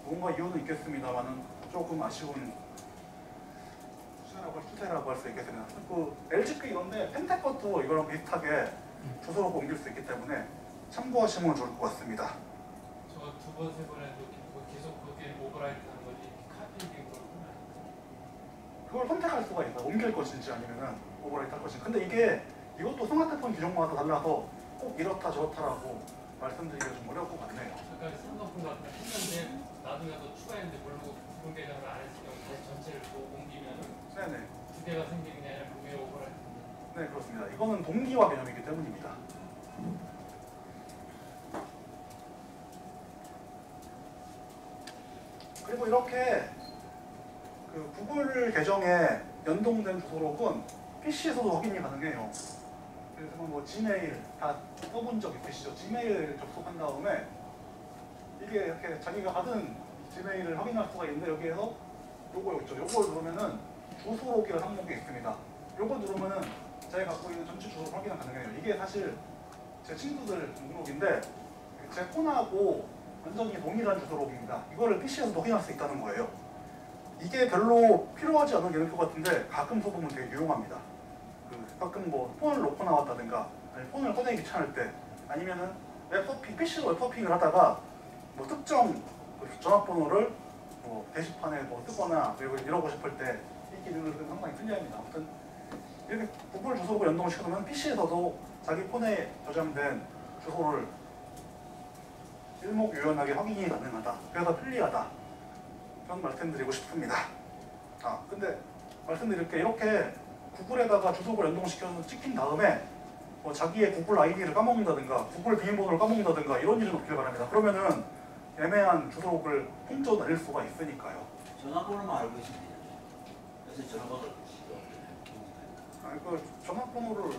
뭔가 이유는 있겠습니다만은 조금 아쉬운 추세라고 할 수 있겠습니다. 그 LG 이런데 펜텍 것도 이거랑 비슷하게 주소록 옮길 수 있기 때문에 참고하시면 좋을 것 같습니다. 저 두 번, 세 번 해도 계속 그게 오버라이트 하는 거지 카피링 그런 건 아니에요. 그걸 선택할 수가 있어요. 옮길 것인지 아니면은 오버라이트 할 것인지. 근데 이게 이것도 스마트폰 기종마다 달라서 꼭 이렇다 저렇다라고 말씀드리기가 좀 어려울 것 같네요. 잠깐 삼성폰 같은 거 했는데 나중에 또 추가했는데 모르고 구글 계정을 안 했을 경우 다시 전체를 또 옮기면 네네. 두 개가 생기는 게 아니라 그게 오버라이트. 네, 그렇습니다. 이거는 동기화 개념이기 때문입니다. 그리고 이렇게 그 구글 계정에 연동된 주소록은 PC에서도 확인이 가능해요. 그래서 뭐 지메일 다 써본 적 있으시죠? 지메일 접속한 다음에 이게 이렇게 자기가 받은 지메일을 확인할 수가 있는데 여기에서 요거 있죠. 요걸 누르면은 주소록이라는 항목이 있습니다. 요거 누르면은 제가 갖고 있는 전체 주소록 확인이 가능해요. 이게 사실 제 친구들 목록인데 제 폰하고 완전히 동일한 주소록입니다. 이거를 PC에서도 확인할 수 있다는 거예요. 이게 별로 필요하지 않은 개념일 것 같은데 가끔 써보면 되게 유용합니다. 그 가끔 뭐 폰을 놓고 나왔다든가 아니 폰을 꺼내기 귀찮을 때 아니면은 웹서핑, PC로 웹서핑을 하다가 뭐 특정 전화번호를 뭐 게시판에 뭐 쓰거나 그리고 이러고 싶을 때 이 기능을 상당히 편리합니다. 아무튼 이렇게 구글 주소록을 연동시켜놓으면 PC에서도 자기 폰에 저장된 주소를 일목요연하게 확인이 가능하다. 그래서 편리하다. 그런 말씀드리고 싶습니다. 근데 말씀드릴 게 이렇게 구글에다가 주소를 연동시켜서 찍힌 다음에 뭐 자기의 구글 아이디를 까먹는다든가 구글 비밀번호를 까먹는다든가 이런 일은 없길 바랍니다. 그러면은 애매한 주소를 훔쳐 다닐 수가 있으니까요. 전화번호만 알고 있으면 되잖아요. 그래서 전화번호를 그 전화번호를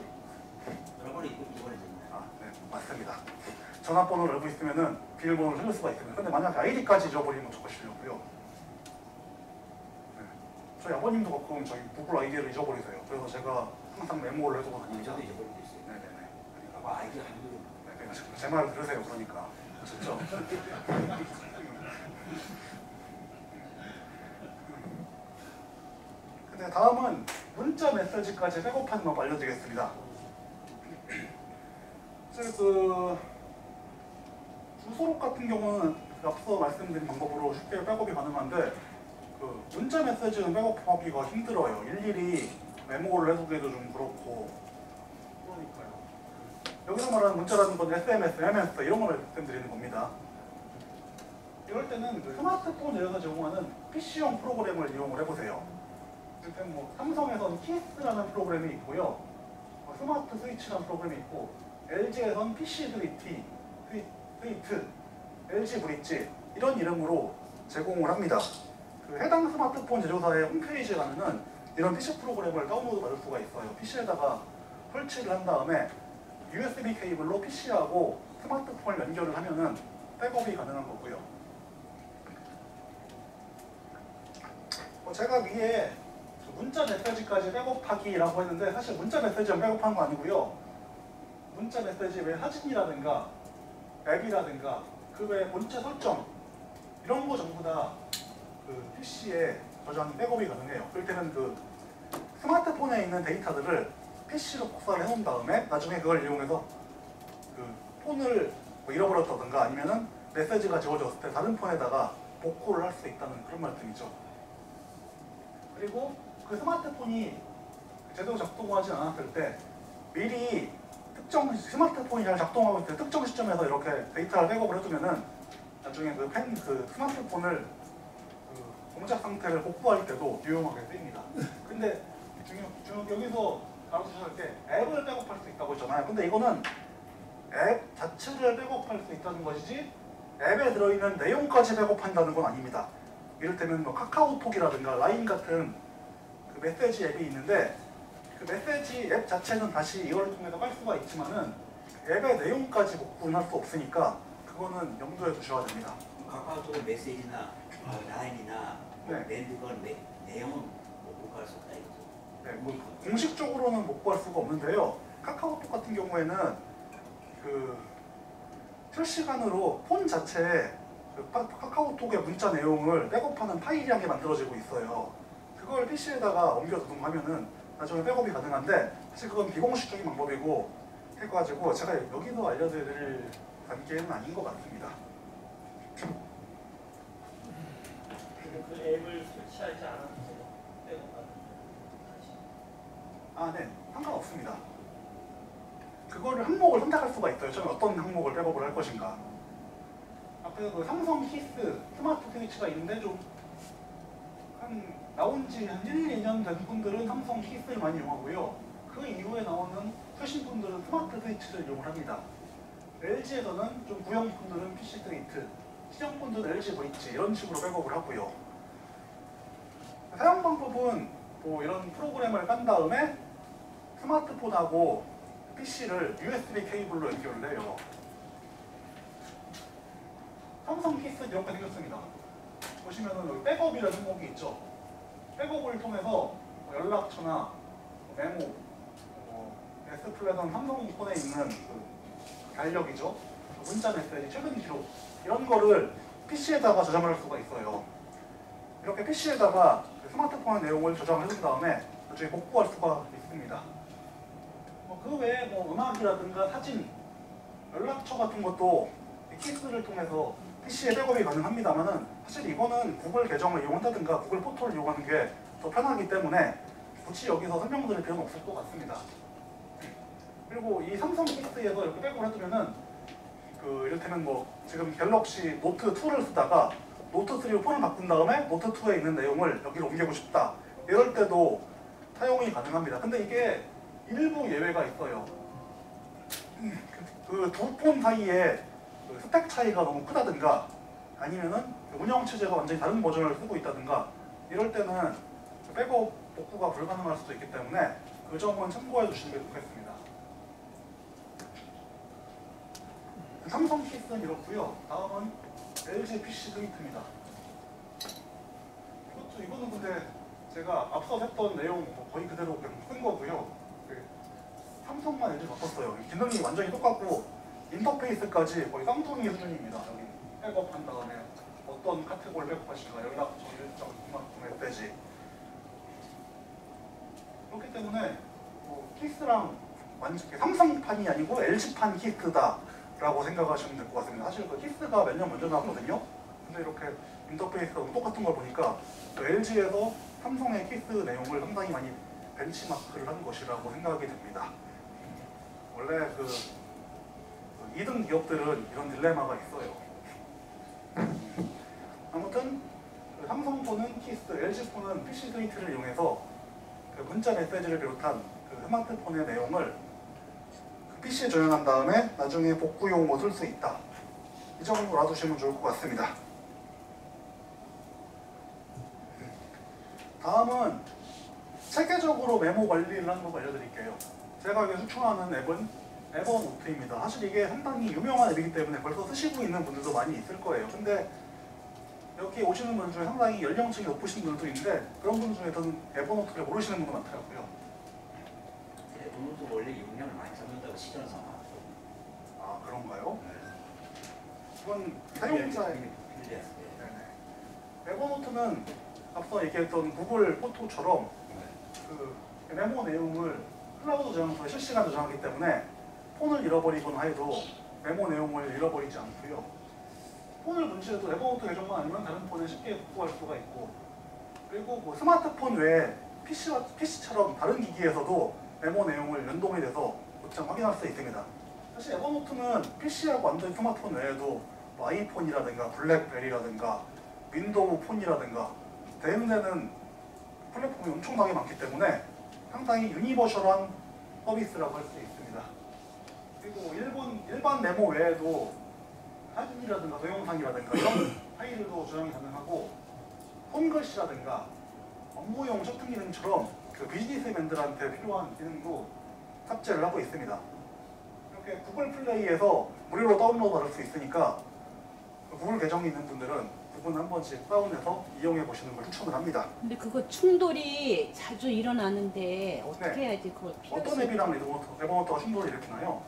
전화번호 이번에 됐나요? 네, 맞습니다. 전화번호를 알고 있으면은 비밀번호를 찾을 수가 있습니다. 근데 만약 아이디까지 잊어버리면 어떡하시려고요? 네. 저희 아버님도 가끔 저희 구글 아이디를 잊어버리세요. 그래서 제가 항상 메모를 해두고 다닙니다. 저도 잊어버릴 수 있어요. 네네네. 뭐 아이디가 한 개로. 제 말을 들으세요. 그러니까. 아셨죠? 근데 다음은 문자 메시지까지 백업하는 법 알려드리겠습니다. 그 주소록 같은 경우는 앞서 말씀드린 방법으로 쉽게 백업이 가능한데 그 문자 메시지는 백업하기가 힘들어요. 일일이 메모를 해두기도 좀 그렇고 그러니까요. 여기서 말하는 문자라는 건 SMS, MMS 이런 걸 말씀드리는 겁니다. 이럴 때는 그 스마트폰 내에서 제공하는 PC용 프로그램을 이용을 해보세요. 일단 뭐 삼성에서는 키스라는 프로그램이 있고요. 스마트 스위치라는 프로그램이 있고 LG에서는 PC 스위트, LG 브릿지 이런 이름으로 제공을 합니다. 그 해당 스마트폰 제조사의 홈페이지에 가면은 이런 PC 프로그램을 다운로드 받을 수가 있어요. PC에다가 설치를 한 다음에 USB 케이블로 PC하고 스마트폰을 연결을 하면은 백업이 가능한 거고요. 제가 위에 문자 메시지까지 백업하기라고 했는데 사실 문자 메시지는 백업한 거 아니고요. 문자 메시지 외 사진이라든가 앱이라든가 그 외 본체 설정 이런 거 전부 다 그 PC에 저장이 백업이 가능해요. 그럴 때는 그 스마트폰에 있는 데이터들을 PC로 복사를 해놓은 다음에 나중에 그걸 이용해서 그 폰을 뭐 잃어버렸다든가 아니면은 메시지가 지워졌을 때 다른 폰에다가 복구를 할 수 있다는 그런 말씀이죠. 그리고 그 스마트폰이 제대로 작동하지 않았을 때 미리 특정 스마트폰이 잘 작동하고 있을 때 특정 시점에서 이렇게 데이터를 백업을 해두면은 나중에 그 스마트폰을 그 공작 상태를 복구할 때도 유용하게 쓰입니다. 근데 여기서 가르치셨을 때 앱을 백업할 수 있다고 했잖아요. 근데 이거는 앱 자체를 백업할 수 있다는 것이지 앱에 들어있는 내용까지 백업한다는 건 아닙니다. 이를테면 뭐 카카오톡이라든가 라인 같은 그 메시지 앱이 있는데 그 메시지 앱 자체는 다시 이걸 통해서 깔 수가 있지만은 앱의 내용까지 복구는 할 수 없으니까 그거는 염두에 두셔야 됩니다. 카카오톡의 메시지나 라인이나 네. 밴드 건 내용은 못 구할 수 없다 이거죠. 네, 뭐 공식적으로는 못 구할 수가 없는데요. 카카오톡 같은 경우에는 그 실시간으로 폰 자체에 그 카카오톡의 문자 내용을 백업하는 파일이라는 게 만들어지고 있어요. 그걸 PC에다가 옮겨 두동하면은 나중에 백업이 가능한데 사실 그건 비공식적인 방법이고 해가지고 제가 여기서 알려드릴 단계는 아닌 것 같습니다. 그 앱을 설치하지 않아도 백업받는 네, 상관없습니다. 그거를 항목을 선택할 수가 있어요. 처음에 어떤 항목을 백업을 할 것인가. 앞에 그 삼성 키스 스마트 스위치가 있는데 좀 나온 지 한 1, 2년 된 분들은 삼성 키스를 많이 이용하고요. 그 이후에 나오는 최신 분들은 스마트 스위치를 이용을 합니다. LG에서는 좀 구형 분들은 PC 스위트, 신형 분들은 LG 브릿지 이런 식으로 백업을 하고요. 사용 방법은 뭐 이런 프로그램을 깐 다음에 스마트폰하고 PC를 USB 케이블로 연결을 해요. 삼성 키스 이렇게 생겼습니다. 보시면은 여기 백업이라는 항목이 있죠. 백업을 통해서 연락처나 메모, S플랫은 삼성폰에 있는 그 달력이죠. 문자 메시지, 최근 기록 이런 거를 PC에다가 저장을 할 수가 있어요. 이렇게 PC에다가 스마트폰의 내용을 저장을 해둔 다음에 나중에 복구할 수가 있습니다. 그 외에 뭐 음악이라든가 사진, 연락처 같은 것도 키스를 통해서 PC에 백업이 가능합니다만은 사실 이거는 구글 계정을 이용한다든가 구글 포털을 이용하는 게 더 편하기 때문에 굳이 여기서 설명드릴 필요는 없을 것 같습니다. 그리고 이 삼성 케이스에서 이렇게 백업을 해두면은 그 이를테면 뭐 지금 갤럭시 노트 2를 쓰다가 노트 3로 폰을 바꾼 다음에 노트 2에 있는 내용을 여기로 옮기고 싶다. 이럴 때도 사용이 가능합니다. 근데 이게 일부 예외가 있어요. 그 두 폰 사이에 그 스펙 차이가 너무 크다든가 아니면은 운영 체제가 완전히 다른 버전을 쓰고 있다든가 이럴 때는 백업 복구가 불가능할 수도 있기 때문에 그 점은 참고해 주시는 게 좋겠습니다. 삼성 케이스는 이렇고요. 다음은 LG PC 스위트입니다. 이거는 근데 제가 앞서 했던 내용 거의 그대로 그냥 쓴 거고요. 삼성만 LG 바꿨어요. 기능이 완전히 똑같고 인터페이스까지 거의 쌍둥이 수준입니다. 여기 백업한 다음에 어떤 카테고리 백업하실까 연락 일정 메시지. 그렇기 때문에 뭐 키스랑 완전 삼성판이 아니고 LG판 키스다라고 생각하시면 될 것 같습니다. 사실 그 키스가 몇 년 먼저 나왔거든요. 근데 이렇게 인터페이스가 똑같은 걸 보니까 LG에서 삼성의 키스 내용을 상당히 많이 벤치마크를 한 것이라고 생각이 됩니다. 원래 그 2등 기업들은 이런 딜레마가 있어요. 아무튼 그 삼성폰은 키스, LG폰은 PC 스위트를 이용해서 그 문자 메시지를 비롯한 그 스마트폰의 내용을 그 PC에 저장한 다음에 나중에 복구용으로 쓸 수 있다. 이 정도로 알아두시면 좋을 것 같습니다. 다음은 체계적으로 메모 관리를 하는 거 알려드릴게요. 제가 여기 추천하는 앱은 에버노트입니다. 사실 이게 상당히 유명한 앱이기 때문에 벌써 쓰시고 있는 분들도 많이 있을 거예요. 근데 여기 오시는 분 중에 상당히 연령층이 높으신 분들도 있는데 그런 분 중에서는 에버노트를 모르시는 분도 많더라고요. 에버노트 원래 용량을 많이 잡는다고 시전 삼아. 아 그런가요? 이건 사용자의 에버노트는 앞서 얘기했던 구글 포토처럼 그 메모 내용을 클라우드 저장소에 실시간 저장하기 때문에 폰을 잃어버리거나 해도 메모 내용을 잃어버리지 않고요. 폰을 분실해도 에버노트 계정만 아니면 다른 폰에 쉽게 복구할 수가 있고, 그리고 뭐 스마트폰 외에 PC처럼 다른 기기에서도 메모 내용을 연동이 돼서 곧장 확인할 수 있습니다. 사실 에버노트는 PC하고 완전히 스마트폰 외에도 뭐 아이폰이라든가 블랙베리라든가 윈도우 폰이라든가 대응되는 플랫폼이 엄청나게 많기 때문에 상당히 유니버셜한 서비스라고 할 수 있습니다. 그리고 일반 메모 외에도 사진이라든가 동영상이라든가 이런 파일도 저장이 가능하고 폰글씨라든가 업무용 채팅 기능처럼 그 비즈니스맨들한테 필요한 기능도 탑재를 하고 있습니다. 이렇게 구글 플레이에서 무료로 다운로드 받을 수 있으니까 구글 계정이 있는 분들은 부분 한 번씩 다운해서 이용해 보시는 걸 추천을 합니다. 근데 그거 충돌이 자주 일어나는데 어떻게 네. 해야지 그걸 피할 어떤 수 앱이랑 에버노트가 충돌을 일으키나요?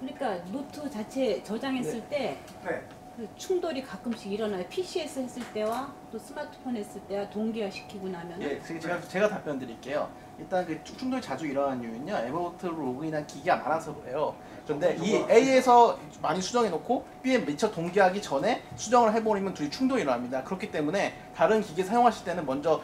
그러니까 노트 자체 저장했을 때 네. 그 충돌이 가끔씩 일어나요. PC에서 했을 때와 또 스마트폰 했을 때와 동기화시키고 나면은 예, 제가 답변 드릴게요. 일단 그 충돌이 자주 일어나는 이유는요, 에버노트로 로그인한 기기가 많아서 그래요. 그런데 이 A에서 많이 수정해놓고 B에 미처 동기하기 전에 수정을 해버리면 둘이 충돌이 일어납니다. 그렇기 때문에 다른 기기 사용하실 때는 먼저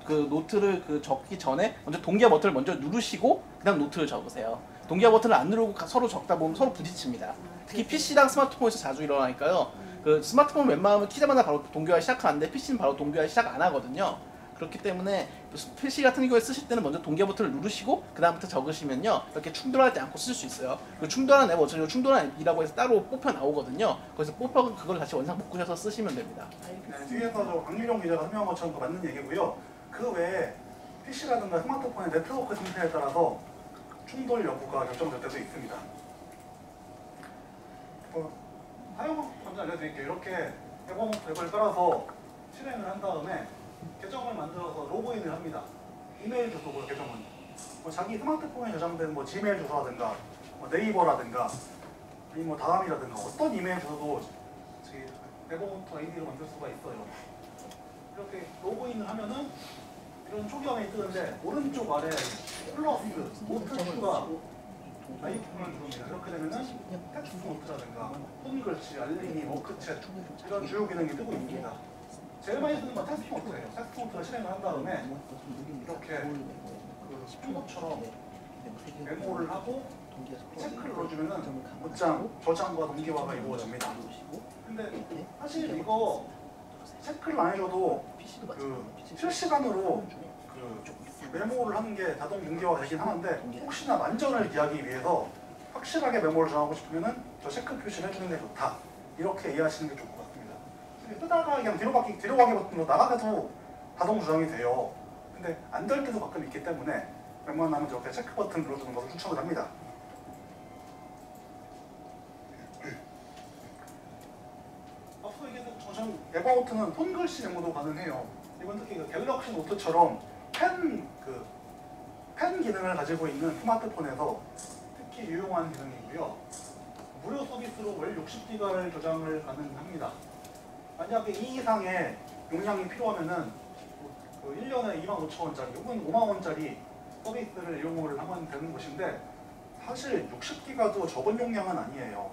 노트를 적기 전에 먼저 동기화 버튼을 먼저 누르시고 그다음 노트를 적으세요. 동기화 버튼을 안 누르고 서로 적다 보면 서로 부딪힙니다. 특히 PC랑 스마트폰에서 자주 일어나니까요. 그 스마트폰 웬만하면 키자마자 바로 동기화 시작하는데 PC는 바로 동기화 시작 안 하거든요. 그렇기 때문에 PC 같은 경우에 쓰실 때는 먼저 동기화 버튼을 누르시고 그 다음부터 적으시면요 이렇게 충돌하지 않고 쓰실 수 있어요. 그 충돌한 앱 어차피 충돌한 앱이라고 해서 따로 뽑혀 나오거든요. 거기서 뽑혀 그걸 같이 원상 복구해서 쓰시면 됩니다. 네, 뒤에서 저 강유령 기자가 설명한 것처럼 맞는 얘기고요. 그 외에 PC라든가 스마트폰의 네트워크 상태에 따라서 충돌 여부가 결정될 때도 있습니다. 사용 먼저 알려드릴게요. 이렇게 에버노트 앱을 깔아서 실행을 한 다음에 계정을 만들어서 로그인을 합니다. 이메일 주소고요, 계정은. 뭐 자기 스마트폰에 저장된 뭐 지메일 주소라든가 뭐 네이버라든가 아니면 뭐 다음이라든가 어떤 이메일 주소도 에버노트 아이디로 만들 수가 있어요. 이렇게 로그인을 하면은 이런 초기화면이 뜨는데 오른쪽 아래 플러스 노트 추가 아이콘을 누릅니다. 그렇게 되면은 텍스트 노트라든가 폰글씨, 알림이, 워크챗 이런 주요 기능이 뜨고 있습니다. 제일 많이 쓰는 건 텍스트 노트예요. 텍스트 노트를 실행을 한 다음에 이렇게 그 폰것처럼 메모를 하고 체크를 눌러주면은 곧장 저장과 동기화가 이루어집니다. 근데 사실 이거 체크를 안 해줘도 그 실시간으로 그 메모를 하는 게 자동 동기화가 되긴 하는데 혹시나 만전을 기하기 위해서 확실하게 메모를 정하고 싶으면은 저 체크 표시를 해주는 게 좋다. 이렇게 이해하시는 게 좋을 것 같습니다. 쓰다가 그냥 뒤로 가기 버튼으로 나가도 자동 저장이 돼요. 근데 안 될 때도 가끔 있기 때문에 웬만하면 저렇게 체크 버튼 눌러주는 것을 추천을 합니다. 앞서 얘기했던 저장 에버노트는 손글씨 메모도 가능해요. 이건 특히 그 갤럭시 노트처럼 펜 기능을 가지고 있는 스마트폰에서 특히 유용한 기능이고요. 무료 서비스로 월 60기가를 저장을 가능합니다. 만약에 이 이상의 용량이 필요하면은 그 1년에 25,000원짜리 혹은 5만원짜리 서비스를 이용을 하면 되는 것인데 사실 60기가도 적은 용량은 아니에요.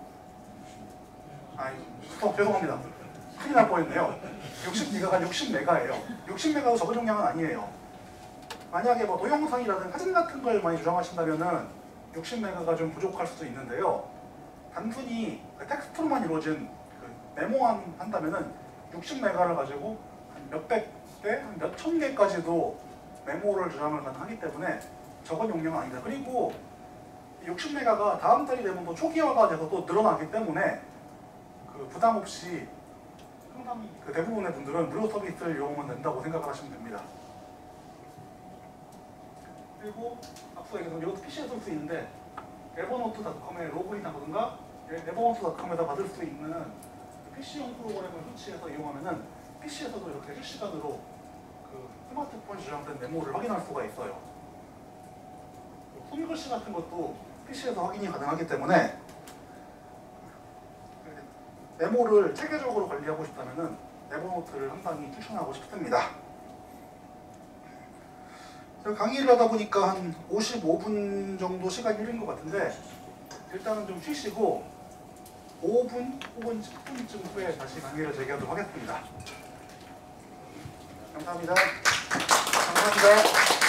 죄송합니다. 큰일 날 뻔했네요. 60기가가 60메가예요. 60메가도 적은 용량은 아니에요. 만약에 뭐 동영상이라든 사진 같은 걸 많이 저장하신다면은 60메가가 좀 부족할 수도 있는데요. 단순히 그 텍스트로만 이루어진 그 메모만 한다면은 60메가를 가지고 한 몇백 개, 한 몇천 개까지도 메모를 저장을 가능하기 때문에 적은 용량은 아니다. 그리고 60메가가 다음 달이 되면 또 초기화가 돼서 또 늘어나기 때문에 그 부담 없이 상당히 그 대부분의 분들은 무료 서비스를 이용하면 된다고 생각을 하시면 됩니다. 그리고 앞서 얘기했던 이것도 PC에 쓸 수 있는데 에버노트닷컴에 로그인하거든가 에버노트닷컴에다 받을 수 있는 PC용 프로그램을 설치해서 이용하면은 PC에서도 이렇게 실시간으로 그 스마트폰 저장된 메모를 확인할 수가 있어요. 손글씨 같은 것도 PC에서 확인이 가능하기 때문에 메모를 체계적으로 관리하고 싶다면은 에버노트를 상당히 추천하고 싶습니다. 강의를 하다 보니까 한 55분 정도 시간이 흐른 것 같은데 일단은 좀 쉬시고 5분 혹은 10분쯤 후에 다시 강의를 재개하도록 하겠습니다. 감사합니다. 감사합니다.